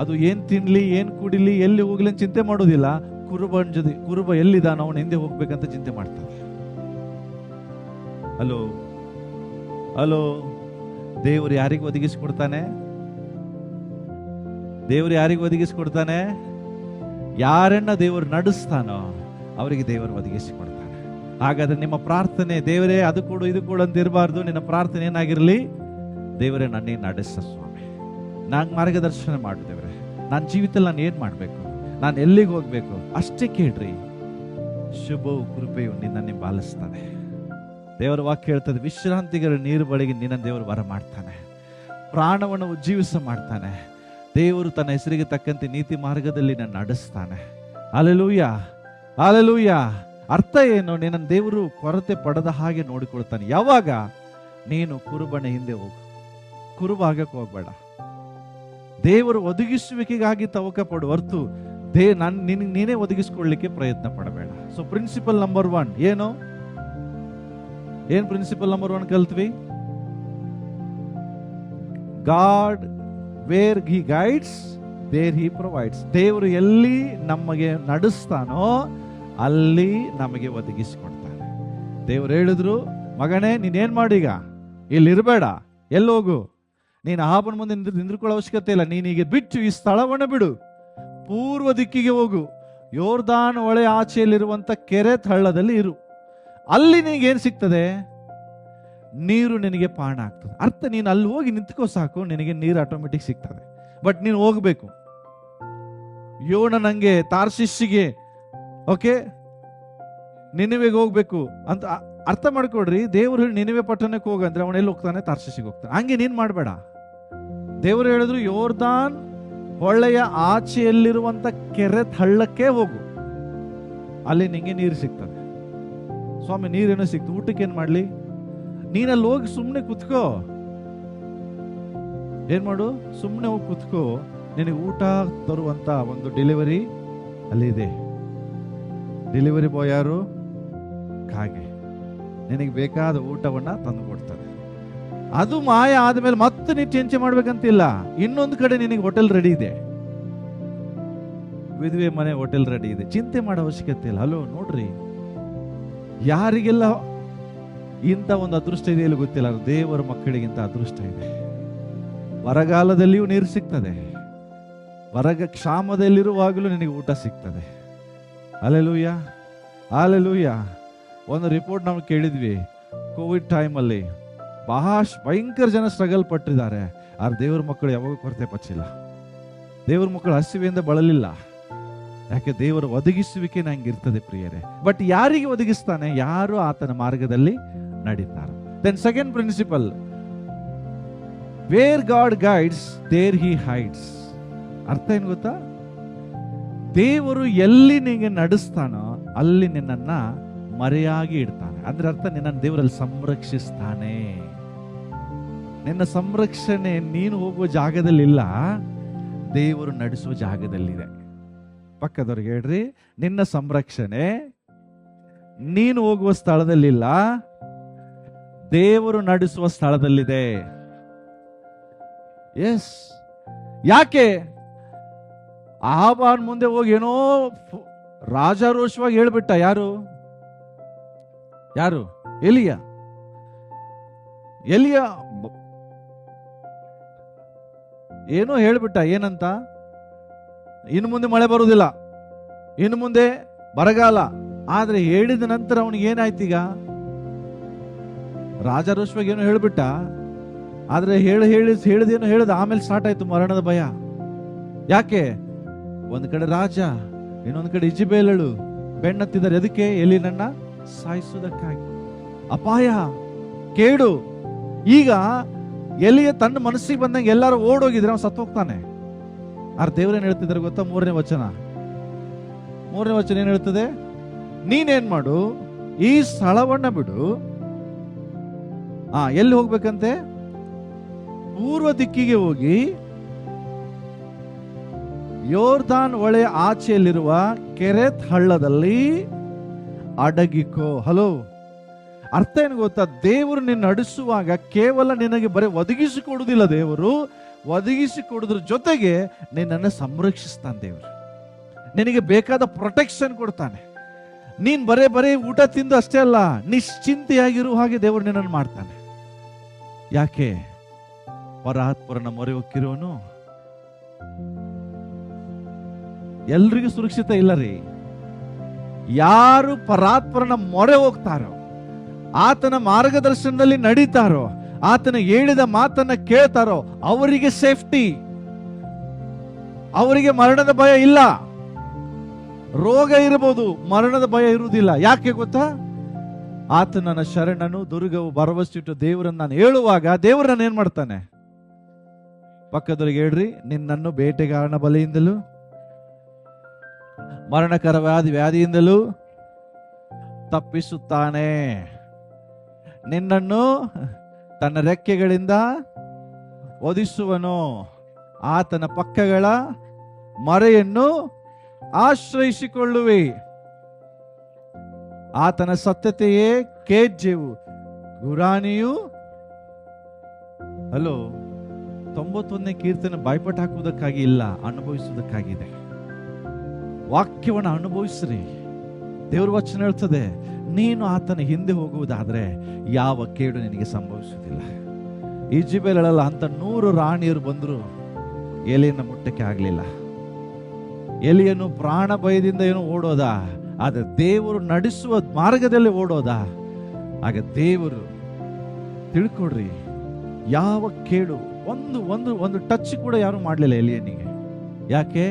ಅದು ಏನ್ ತಿನ್ಲಿ, ಏನ್ ಕುಡಿಲಿ, ಎಲ್ಲಿ ಹೋಗ್ಲಿ ಅಂತ ಚಿಂತೆ ಮಾಡೋದಿಲ್ಲ. ಕುರುಬ ಎಲ್ಲಿದ್ದಾನ ಅವನು ಹಿಂದೆ ಹೋಗ್ಬೇಕಂತ ಚಿಂತೆ ಮಾಡ್ತದೆ. ಹಲೋ ಹಲೋ, ದೇವರು ಯಾರಿಗೆ ಒದಗಿಸಿಕೊಡ್ತಾನೆ? ದೇವರು ಯಾರಿಗೆ ಒದಗಿಸಿಕೊಡ್ತಾನೆ? ಯಾರನ್ನ ದೇವರು ನಡೆಸ್ತಾನೋ ಅವರಿಗೆ ದೇವರು ಒದಗಿಸಿಕೊಡ್ತಾನೆ. ಹಾಗಾದ್ರೆ ನಿಮ್ಮ ಪ್ರಾರ್ಥನೆ, ದೇವರೇ ಅದು ಕೊಡು ಇದು ಕೊಡು ಅಂತ ಇರಬಾರ್ದು. ನಿನ್ನ ಪ್ರಾರ್ಥನೆ ಏನಾಗಿರ್ಲಿ, ದೇವರೇ ನನ್ನೇ ನಡೆಸ ಸ್ವಾಮಿ, ನಾನು ಮಾರ್ಗದರ್ಶನ ಮಾಡು ದೇವರೇ, ನನ್ನ ಜೀವಿತದಲ್ಲಿ ನಾನು ಏನ್ ಮಾಡ್ಬೇಕು, ನಾನು ಎಲ್ಲಿಗೆ ಹೋಗ್ಬೇಕು ಅಷ್ಟೇ ಕೇಳ್ರಿ. ಶುಭವು ಕೃಪೆಯು ನಿನ್ನನ್ನು ಬಾಲಿಸ್ತಾನೆ. ದೇವರ ವಾಕ್ಯ ಹೇಳ್ತದೆ, ವಿಶ್ರಾಂತಿಗಳ ನೀರು ಬಳಿಗೆ ನಿನ್ನ ದೇವರು ವರ ಮಾಡ್ತಾನೆ, ಪ್ರಾಣವನ್ನು ಉಜ್ಜೀವಿಸ ಮಾಡ್ತಾನೆ. ದೇವರು ತನ್ನ ಹೆಸರಿಗೆ ತಕ್ಕಂತೆ ನೀತಿ ಮಾರ್ಗದಲ್ಲಿ ನನ್ನ ನಡೆಸ್ತಾನೆ. Hallelujah hallelujah. ಅರ್ಥ ಏನು? ನಿನ್ನ ದೇವರು ಕೊರತೆ ಪಡೆದ ಹಾಗೆ ನೋಡಿಕೊಳ್ತಾನೆ. ಯಾವಾಗ? ನೀನು ಕುರುಬನ ಹಿಂದೆ ಹೋಗು, ಕುರುಬ ಆಗಕ್ಕೆ ಹೋಗ್ಬೇಡ. ದೇವರು ಒದಗಿಸುವಿಕೆಗಾಗಿ ತವಕ ಪಡು ಹೊರತು ನೀನೇ ಒದಗಿಸ್ಕೊಳ್ಳಿಕ್ಕೆ ಪ್ರಯತ್ನ ಪಡಬೇಡ. ಸೊ ಪ್ರಿನ್ಸಿಪಲ್ ನಂಬರ್ 1 ಏನು? ಏನ್ ಪ್ರಿನ್ಸಿಪಲ್ ನಂಬರ್ 1 ಕಲ್ತ್ವಿ? God where he guides there he provides. ದೇವರು ಎಲ್ಲಿ ನಮಗೆ ನಡೆಸ್ತಾನೋ ಅಲ್ಲಿ ನಮಗೆ ಒದಗಿಸಿಕೊಡ್ತಾನೆ. ದೇವರು ಹೇಳಿದ್ರು, ಮಗನೇ ನೀನೇನ್ ಮಾಡೀಗ, ಇಲ್ಲಿ ಇರಬೇಡ, ಎಲ್ಲೋಗು, ನೀನು ಆಹಾಬನ ಮುಂದೆ ನಿಂತ್ಕೊಳ್ಳೋ ಅವಶ್ಯಕತೆ ಇಲ್ಲ. ನೀನೀಗ ಬಿಟ್ಟು ಈ ಸ್ಥಳವನ್ನು ಬಿಡು, ಪೂರ್ವ ದಿಕ್ಕಿಗೆ ಹೋಗು, ಯೋರ್ದಾನ್ ಹೊಳೆ ಆಚೆಯಲ್ಲಿರುವಂತ ಕೆರೆ ಹಳ್ಳದಲ್ಲಿ ಇರು. ಅಲ್ಲಿ ನಿನಗೇನು ಸಿಗ್ತದೆ? ನೀರು ನಿನಗೆ ಪಾನ ಆಗ್ತದೆ. ಅರ್ಥ, ನೀನು ಅಲ್ಲಿ ಹೋಗಿ ನಿಂತ್ಕೋ ಸಾಕು, ನಿನಗೆ ನೀರು ಆಟೋಮೆಟಿಕ್ ಸಿಗ್ತದೆ. ಬಟ್ ನೀನು ಹೋಗ್ಬೇಕು. ನಂಗೆ ತಾರ್ಷಿಷ್ಗೆ, ಓಕೆ, ನಿನೆವೆಗೆ ಹೋಗ್ಬೇಕು ಅಂತ ಅರ್ಥ ಮಾಡ್ಕೊಡ್ರಿ. ದೇವರು ನಿನೆವೆ ಪಟ್ಟಣಕ್ಕೆ ಹೋಗಂದ್ರೆ ಅವನು ಎಲ್ಲಿ ಹೋಗ್ತಾನೆ? ತಾರ್ಷಿಷ್ಗೆ ಹೋಗ್ತಾನೆ. ಹಂಗೆ ನೀನ್ ಮಾಡಬೇಡ. ದೇವರು ಹೇಳಿದ್ರು, ಯೋರ್ದಾನ್ ಹೊಳೆಯ ಆಚೆಯಲ್ಲಿರುವಂತ ಕೆರೆ ಹಳ್ಳಕ್ಕೆ ಹೋಗು, ಅಲ್ಲಿ ನಿಂಗೆ ನೀರು ಸಿಗ್ತದೆ. ಸ್ವಾಮಿ ನೀರೇನೋ ಸಿಕ್ತು, ಊಟಕ್ಕೆ ಏನ್ ಮಾಡ್ಲಿ? ನೀನಲ್ಲಿ ಹೋಗಿ ಸುಮ್ಮನೆ ಕುತ್ಕೋ. ಏನ್ ಮಾಡು? ಸುಮ್ಮನೆ ಹೋಗಿ ಕುತ್ಕೋ. ನಿನಗೆ ಊಟ ತರುವಂತ ಒಂದು ಡೆಲಿವರಿ ಅಲ್ಲಿದೆ. ಡೆಲಿವರಿ ಬಾಯ್ ಯಾರು? ಕಾಗೆ. ನಿನಗೆ ಬೇಕಾದ ಊಟವನ್ನ ತಂದು ಕೊಡ್ತದೆ. ಅದು ಮಾಯ ಆದ್ಮೇಲೆ ಮತ್ತೆ ನೀನು ಚೇಂಜ್ ಮಾಡ್ಬೇಕಂತಿಲ್ಲ. ಇನ್ನೊಂದು ಕಡೆ ನಿನಗೆ ಹೋಟೆಲ್ ರೆಡಿ ಇದೆ, ವಿಧವೆ ಮನೆ ಹೋಟೆಲ್ ರೆಡಿ ಇದೆ. ಚಿಂತೆ ಮಾಡೋ ಅವಶ್ಯಕತೆ ಇಲ್ಲ. ಹಲೋ ನೋಡ್ರಿ, ಯಾರಿಗೆಲ್ಲ ಇಂಥ ಒಂದು ಅದೃಷ್ಟ ಇದೆ ಇಲ್ಲಿ ಗೊತ್ತಿಲ್ಲ, ದೇವರ ಮಕ್ಕಳಿಗಿಂತ ಅದೃಷ್ಟ ಇದೆ. ಬರಗಾಲದಲ್ಲಿಯೂ ನೀರು ಸಿಗ್ತದೆ, ಕ್ಷಾಮದಲ್ಲಿರುವಾಗಲೂ ನಿನಗೆ ಊಟ ಸಿಗ್ತದೆ. Hallelujah hallelujah. ಒಂದು ರಿಪೋರ್ಟ್ ನಾವು ಕೇಳಿದ್ವಿ, ಕೋವಿಡ್ ಟೈಮಲ್ಲಿ ಭಯಂಕರ ಜನ ಸ್ಟ್ರಗಲ್ ಪಟ್ಟಿದ್ದಾರೆ. ಆದ್ರೆ ದೇವರ ಮಕ್ಕಳು ಯಾವಾಗ ಕೊರತೆ ಪಚ್ಚಿಲ್ಲ, ದೇವರ ಮಕ್ಕಳು ಹಸಿವೆಯಿಂದ ಬಳಲಿಲ್ಲ. ಯಾಕೆ? ದೇವರ ಒದಗಿಸುವಿಕೆ ನಂಗಿರ್ತದೆ ಪ್ರಿಯರೇ. ಬಟ್ ಯಾರಿಗೆ ಒದಗಿಸ್ತಾನೆ? ಯಾರು ಆತನ ಮಾರ್ಗದಲ್ಲಿ ನಡೀತಾರೆ. Then second principle, where God guides there he hides. ಅರ್ಥ ಏನ್ ಗೊತ್ತಾ? ದೇವರು ಎಲ್ಲಿ ನಿನಗೆ ನಡೆಸ್ತಾನೋ ಅಲ್ಲಿ ನಿನ್ನನ್ನ ಮರೆಯಾಗಿ ಇಡ್ತಾನೆ. ಅಂದ್ರೆ ಅರ್ಥ, ನಿನ್ನನ್ನು ದೇವರಲ್ಲಿ ಸಂರಕ್ಷಿಸ್ತಾನೆ. ನಿನ್ನ ಸಂರಕ್ಷಣೆ ನೀನು ಹೋಗುವ ಜಾಗದಲ್ಲಿ ಇಲ್ಲ, ದೇವರು ನಡೆಸುವ ಜಾಗದಲ್ಲಿದೆ. ಪಕ್ಕದವ್ರಿಗೆ ಹೇಳ್ರಿ, ನಿನ್ನ ಸಂರಕ್ಷಣೆ ನೀನು ಹೋಗುವ ಸ್ಥಳದಲ್ಲಿಲ್ಲ, ದೇವರು ನಡೆಸುವ ಸ್ಥಳದಲ್ಲಿದೆ. ಎಸ್. ಯಾಕೆ? ಆಹಾಬನ ಮುಂದೆ ಹೋಗಿ ಏನೋ ರಾಜಾರೋಷವಾಗಿ ಹೇಳ್ಬಿಟ್ಟ. ಯಾರು? ಎಲಿಯ ಏನೋ ಹೇಳ್ಬಿಟ್ಟ. ಏನಂತ? ಇನ್ನು ಮುಂದೆ ಮಳೆ ಬರುವುದಿಲ್ಲ, ಇನ್ನು ಮುಂದೆ ಬರಗಾಲ. ಆದ್ರೆ ಹೇಳಿದ ನಂತರ ಅವನಿಗೆ ಏನಾಯ್ತು? ಈಗ ರಾಜಾರೋಷವಾಗಿ ಏನೋ ಹೇಳ್ಬಿಟ್ಟ, ಆದ್ರೆ ಹೇಳಿದೇನೋ ಹೇಳ್ದ, ಆಮೇಲೆ ಸ್ಟಾರ್ಟ್ ಆಯ್ತು ಮರಣದ ಭಯ. ಯಾಕೆ? ಒಂದ್ ಕಡೆ ರಾಜ, ಇನ್ನೊಂದ್ ಕಡೆ ಇಜಿಬೇಲಳು ಬೆನ್ನತ್ತಿದ್ದಾರೆ. ಎದಕ್ಕೆ? ಎಲಿಯನ್ನ ಸಾಯಿಸುವುದಕ್ಕಾಗಿ. ಅಪಾಯ, ಕೇಡು. ಈಗ ಎಲಿಯ ತನ್ನ ಮನಸ್ಸಿಗೆ ಬಂದಂಗೆ ಎಲ್ಲರೂ ಓಡೋಗಿದ್ರೆ ಅವನು ಸತ್ತು ಹೋಗ್ತಾನೆ. ಆದ್ರೆ ದೇವರೇನ್ ಹೇಳ್ತಿದ್ದಾರೆ ಗೊತ್ತಾ? ಮೂರನೇ ವಚನ ಏನ್ ಹೇಳ್ತದೆ? ನೀನೇನ್ ಮಾಡು, ಈ ಸ್ಥಳವನ್ನ ಬಿಡು. ಎಲ್ಲಿ ಹೋಗ್ಬೇಕಂತೆ? ಪೂರ್ವ ದಿಕ್ಕಿಗೆ ಹೋಗಿ ಯೋರ್ದಾನ್ ಹೊಳೆ ಆಚೆಯಲ್ಲಿರುವ ಕೆರೆತ್ ಹಳ್ಳದಲ್ಲಿ ಅಡಗಿಕೋ. ಹಲೋ, ಅರ್ಥ ಏನು ಗೊತ್ತಾ? ದೇವರು ನಿನ್ನ ನಡೆಸುವಾಗ ಕೇವಲ ನಿನಗೆ ಬರೀ ಒದಗಿಸಿಕೊಡುವುದಿಲ್ಲ, ದೇವರು ಒದಗಿಸಿಕೊಡುದ್ರ ಜೊತೆಗೆ ನಿನ್ನನ್ನು ಸಂರಕ್ಷಿಸ್ತಾನೆ. ದೇವರು ನಿನಗೆ ಬೇಕಾದ ಪ್ರೊಟೆಕ್ಷನ್ ಕೊಡ್ತಾನೆ. ನೀನ್ ಬರೇ ಊಟ ತಿಂದು ಅಷ್ಟೇ ಅಲ್ಲ, ನಿಶ್ಚಿಂತೆಯಾಗಿರುವ ಹಾಗೆ ದೇವರು ನಿನ್ನನ್ನು ಮಾಡ್ತಾನೆ. ಯಾಕೆ? ಪರಾತ್ಪರನ ಮೊರೆ ಹೊಕ್ಕಿರೋನು ಎಲ್ರಿಗೂ ಸುರಕ್ಷಿತ ಇಲ್ಲ ರೀ. ಯಾರು ಪರಾತ್ಪರನ ಮೊರೆ ಹೋಗ್ತಾರೋ, ಆತನ ಮಾರ್ಗದರ್ಶನದಲ್ಲಿ ನಡೀತಾರೋ, ಆತನ ಹೇಳಿದ ಮಾತನ್ನ ಕೇಳ್ತಾರೋ ಅವರಿಗೆ ಸೇಫ್ಟಿ, ಅವರಿಗೆ ಮರಣದ ಭಯ ಇಲ್ಲ. ರೋಗ ಇರಬಹುದು, ಮರಣದ ಭಯ ಇರುವುದಿಲ್ಲ. ಯಾಕೆ ಗೊತ್ತಾ? ಆತ ನನ್ನ ಶರಣನು, ದುರ್ಗವು, ಭರವಸೆಯಿಟ್ಟು ದೇವರನ್ನು ನಾನು ಹೇಳುವಾಗ ದೇವರು ನಾನು ಏನ್ ಮಾಡ್ತಾನೆ? ಪಕ್ಕದೊಳಗೆ ಹೇಳ್ರಿ, ನಿನ್ನನ್ನು ಬೇಟೆಗಾರನ ಬಲೆಯಿಂದಲೂ ಮರಣಕರ ವ್ಯಾಧಿಯಿಂದಲೂ ತಪ್ಪಿಸುತ್ತಾನೆ. ನಿನ್ನನ್ನು ತನ್ನ ರೆಕ್ಕೆಗಳಿಂದ ಒದಿಸುವನು. ಆತನ ಪಕ್ಕಗಳ ಮರೆಯನ್ನು ಆಶ್ರಯಿಸಿಕೊಳ್ಳುವೆ. ಆತನ ಸತ್ಯತೆಯೇ ಕೇಜ್ಯವು, ಗುರಾಣಿಯು. ಹಲೋ, 91ನೇ ಕೀರ್ತನೆ ಬಾಯ್ಪಟ ಹಾಕುವುದಕ್ಕಾಗಿ ಇಲ್ಲ, ಅನುಭವಿಸುವುದಕ್ಕಾಗಿದೆ. ವಾಕ್ಯವನ್ನು ಅನುಭವಿಸ್ರಿ. ದೇವ್ರ ವಚನ ಹೇಳ್ತದೆ, ನೀನು ಆತನ ಹಿಂದೆ ಹೋಗುವುದಾದ್ರೆ ಯಾವ ಕೇಡು ನಿನಗೆ ಸಂಭವಿಸುವುದಿಲ್ಲ. ಈಜಿಬೇಲಲ್ಲ ಅಂತ 100 ರಾಣಿಯರು ಬಂದ್ರು ಎಲಿಯನ್ನ ಮುಟ್ಟಕ್ಕೆ ಆಗ್ಲಿಲ್ಲ. ಎಲಿಯನ್ನು ಪ್ರಾಣ ಭಯದಿಂದ ಏನೋ ಓಡೋದ, ಆದ್ರೆ ದೇವರು ನಡೆಸುವ ಮಾರ್ಗದಲ್ಲಿ ಓಡೋದ. ಆಗ ದೇವರು ತಿಳ್ಕೊಡ್ರಿ, ಯಾವ ಕೇಡು ಒಂದು ಒಂದು ಒಂದು ಟಚ್ ಕೂಡ ಯಾರು ಮಾಡಲಿಲ್ಲ ಎಲಿಯನಿಗೆ. ಯಾಕೆ?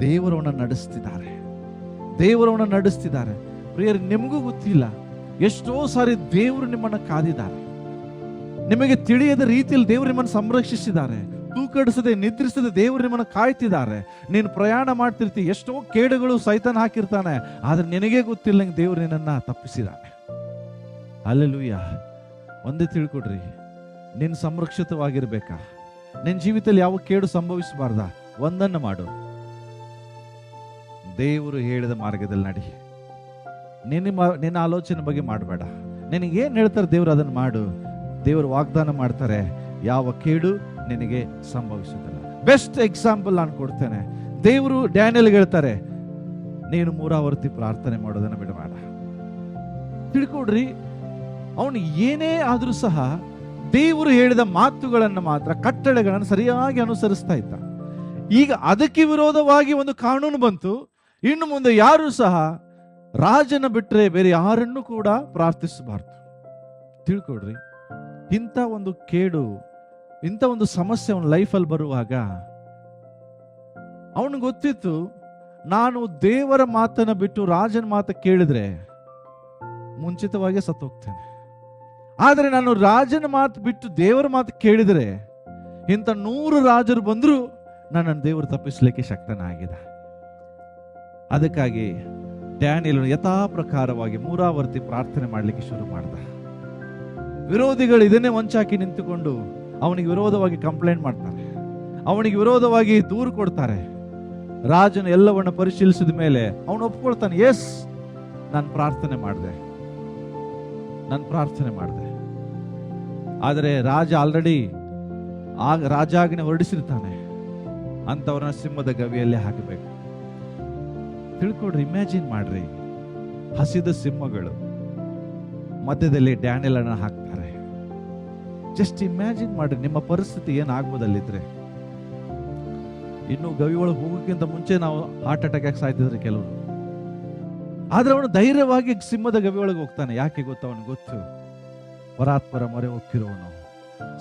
ದೇವರವನ್ನ ನಡೆಸ್ತಿದ್ದಾರೆ, ದೇವರವನ್ನ ನಡೆಸ್ತಿದ್ದಾರೆ. ಪ್ರಿಯರೇ, ನಿಮಗೂ ಗೊತ್ತಿಲ್ಲ, ಎಷ್ಟೋ ಸಾರಿ ದೇವರು ನಿಮ್ಮನ್ನ ಕಾದಿದ್ದಾರೆ. ನಿಮಗೆ ತಿಳಿಯದ ರೀತಿಯಲ್ಲಿ ದೇವರು ನಿಮ್ಮನ್ನು ಸಂರಕ್ಷಿಸಿದ್ದಾರೆ. ತೂಕಡಿಸದೆ ನಿದ್ರಿಸದೆ ದೇವರು ನಿಮ್ಮನ್ನು ಕಾಯ್ತಿದ್ದಾರೆ. ನೀನು ಪ್ರಯಾಣ ಮಾಡ್ತಿರ್ತಿ, ಎಷ್ಟೋ ಕೇಡುಗಳು ಸೈತಾನ ಹಾಕಿರ್ತಾನೆ, ಆದ್ರೆ ನಿನಗೆ ಗೊತ್ತಿಲ್ಲ ದೇವರು ನಿನ್ನನ್ನ ತಪ್ಪಿಸಿದ್ದಾನೆ. ಹಲ್ಲೆಲೂಯಾ. ಒಂದೇ ತಿಳ್ಕೊಡ್ರಿ, ನೀನು ಸಂರಕ್ಷಿತವಾಗಿರ್ಬೇಕಾ? ನಿನ್ನ ಜೀವಿತದಲ್ಲಿ ಯಾವ ಕೇಡು ಸಂಭವಿಸಬಾರ್ದ? ಒಂದನ್ನು ಮಾಡು, ದೇವರು ಹೇಳಿದ ಮಾರ್ಗದಲ್ಲಿ ನಡಿ. ನಿನ್ನ ಆಲೋಚನೆ ಬಗ್ಗೆ ಮಾಡಬೇಡ. ನಿನಗೇನು ಹೇಳ್ತಾರೆ ದೇವರು ಅದನ್ನು ಮಾಡು. ದೇವರು ವಾಗ್ದಾನ ಮಾಡ್ತಾರೆ, ಯಾವ ಕೇಡು ನಿನಗೆ ಸಂಭವಿಸುತ್ತಿಲ್ಲ. ಬೆಸ್ಟ್ ಎಕ್ಸಾಂಪಲ್ ನಾನು ಕೊಡ್ತೇನೆ. ದೇವರು ಡ್ಯಾನಿಯಲ್ಗೆ ಹೇಳ್ತಾರೆ, ನೀನು 3 ಆವರ್ತಿ ಪ್ರಾರ್ಥನೆ ಮಾಡೋದನ್ನು ಬಿಡಬೇಡ. ತಿಳ್ಕೊಡ್ರಿ, ಅವನು ಏನೇ ಆದ್ರೂ ಸಹ ದೇವರು ಹೇಳಿದ ಮಾತುಗಳನ್ನು ಮಾತ್ರ, ಕಟ್ಟಳೆಗಳನ್ನು ಸರಿಯಾಗಿ ಅನುಸರಿಸ್ತಾ ಇದ್ದ. ಈಗ ಅದಕ್ಕೆ ವಿರೋಧವಾಗಿ ಒಂದು ಕಾನೂನು ಬಂತು. ಇನ್ನು ಮುಂದೆ ಯಾರು ಸಹ ರಾಜನ ಬಿಟ್ಟರೆ ಬೇರೆ ಯಾರನ್ನು ಕೂಡ ಪ್ರಾರ್ಥಿಸಬಾರ್ದು. ತಿಳ್ಕೊಡ್ರಿ, ಇಂಥ ಒಂದು ಕೇಡು, ಇಂಥ ಒಂದು ಸಮಸ್ಯೆ ಅವನ ಲೈಫಲ್ಲಿ ಬರುವಾಗ ಅವನಿಗೆ ಗೊತ್ತಿತ್ತು, ನಾನು ದೇವರ ಮಾತನ್ನ ಬಿಟ್ಟು ರಾಜನ ಮಾತು ಕೇಳಿದ್ರೆ ಮುಂಚಿತವಾಗಿ ಸತ್ತೋಗ್ತೇನೆ. ಆದರೆ ನಾನು ರಾಜನ ಮಾತು ಬಿಟ್ಟು ದೇವರ ಮಾತು ಕೇಳಿದರೆ ಇಂಥ 100 ರಾಜರು ಬಂದರೂ ನನ್ನನ್ನು ದೇವರು ತಪ್ಪಿಸ್ಲಿಕ್ಕೆ ಶಕ್ತನಾಗಿದ್ದ. ಅದಕ್ಕಾಗಿ ಡ್ಯಾನಿಯಲ್ ಯಥಾ ಪ್ರಕಾರವಾಗಿ 3 ಆವರ್ತಿ ಪ್ರಾರ್ಥನೆ ಮಾಡಲಿಕ್ಕೆ ಶುರು ಮಾಡ್ದ. ವಿರೋಧಿಗಳು ಇದನ್ನೇ ವಂಚಾಕಿ ನಿಂತುಕೊಂಡು ಅವನಿಗೆ ವಿರೋಧವಾಗಿ ಕಂಪ್ಲೇಂಟ್ ಮಾಡ್ತಾರೆ, ಅವನಿಗೆ ವಿರೋಧವಾಗಿ ದೂರು ಕೊಡ್ತಾರೆ. ರಾಜನು ಎಲ್ಲವನ್ನ ಪರಿಶೀಲಿಸಿದ ಮೇಲೆ ಅವನು ಒಪ್ಕೊಳ್ತಾನೆ, ಎಸ್, ನಾನು ಪ್ರಾರ್ಥನೆ ಮಾಡಿದೆ. ಆದರೆ ರಾಜ ಆಲ್ರೆಡಿ ರಾಜಾಜ್ಞೆ ಹೊರಡಿಸಿರ್ತಾನೆ, ಅಂತವ್ರನ್ನ ಸಿಂಹದ ಗವಿಯಲ್ಲಿ ಹಾಕಬೇಕು. ತಿಳ್ಕೊಡ್ರಿ, ಇಮ್ಯಾಜಿನ್ ಮಾಡ್ರಿ, ಹಸಿದ ಸಿಂಹಗಳು ಮಧ್ಯದಲ್ಲಿ ಡ್ಯಾನಿಯಲ್ ಅನ್ನ ಹಾಕ್ತಾರೆ. ಜಸ್ಟ್ ಇಮ್ಯಾಜಿನ್ ಮಾಡ್ರಿ ನಿಮ್ಮ ಪರಿಸ್ಥಿತಿ ಏನಾಗ್ಬೋದಲ್ಲಿದ್ರೆ. ಇನ್ನು ಗವಿ ಒಳಗೆ ಹೋಗೋಕ್ಕಿಂತ ಮುಂಚೆ ನಾವು ಹಾರ್ಟ್ ಅಟ್ಯಾಕ್ ಸಾಯ್ತಿದ್ರೆ ಕೆಲವರು. ಆದ್ರೆ ಅವನು ಧೈರ್ಯವಾಗಿ ಸಿಂಹದ ಗವಿ ಒಳಗೆ ಹೋಗ್ತಾನೆ. ಯಾಕೆ ಗೊತ್ತ? ಅವನಿಗೆ ಗೊತ್ತು, ಪರಾತ್ಪರ ಮೊರೆ ಹೊಕ್ಕಿರುವವನು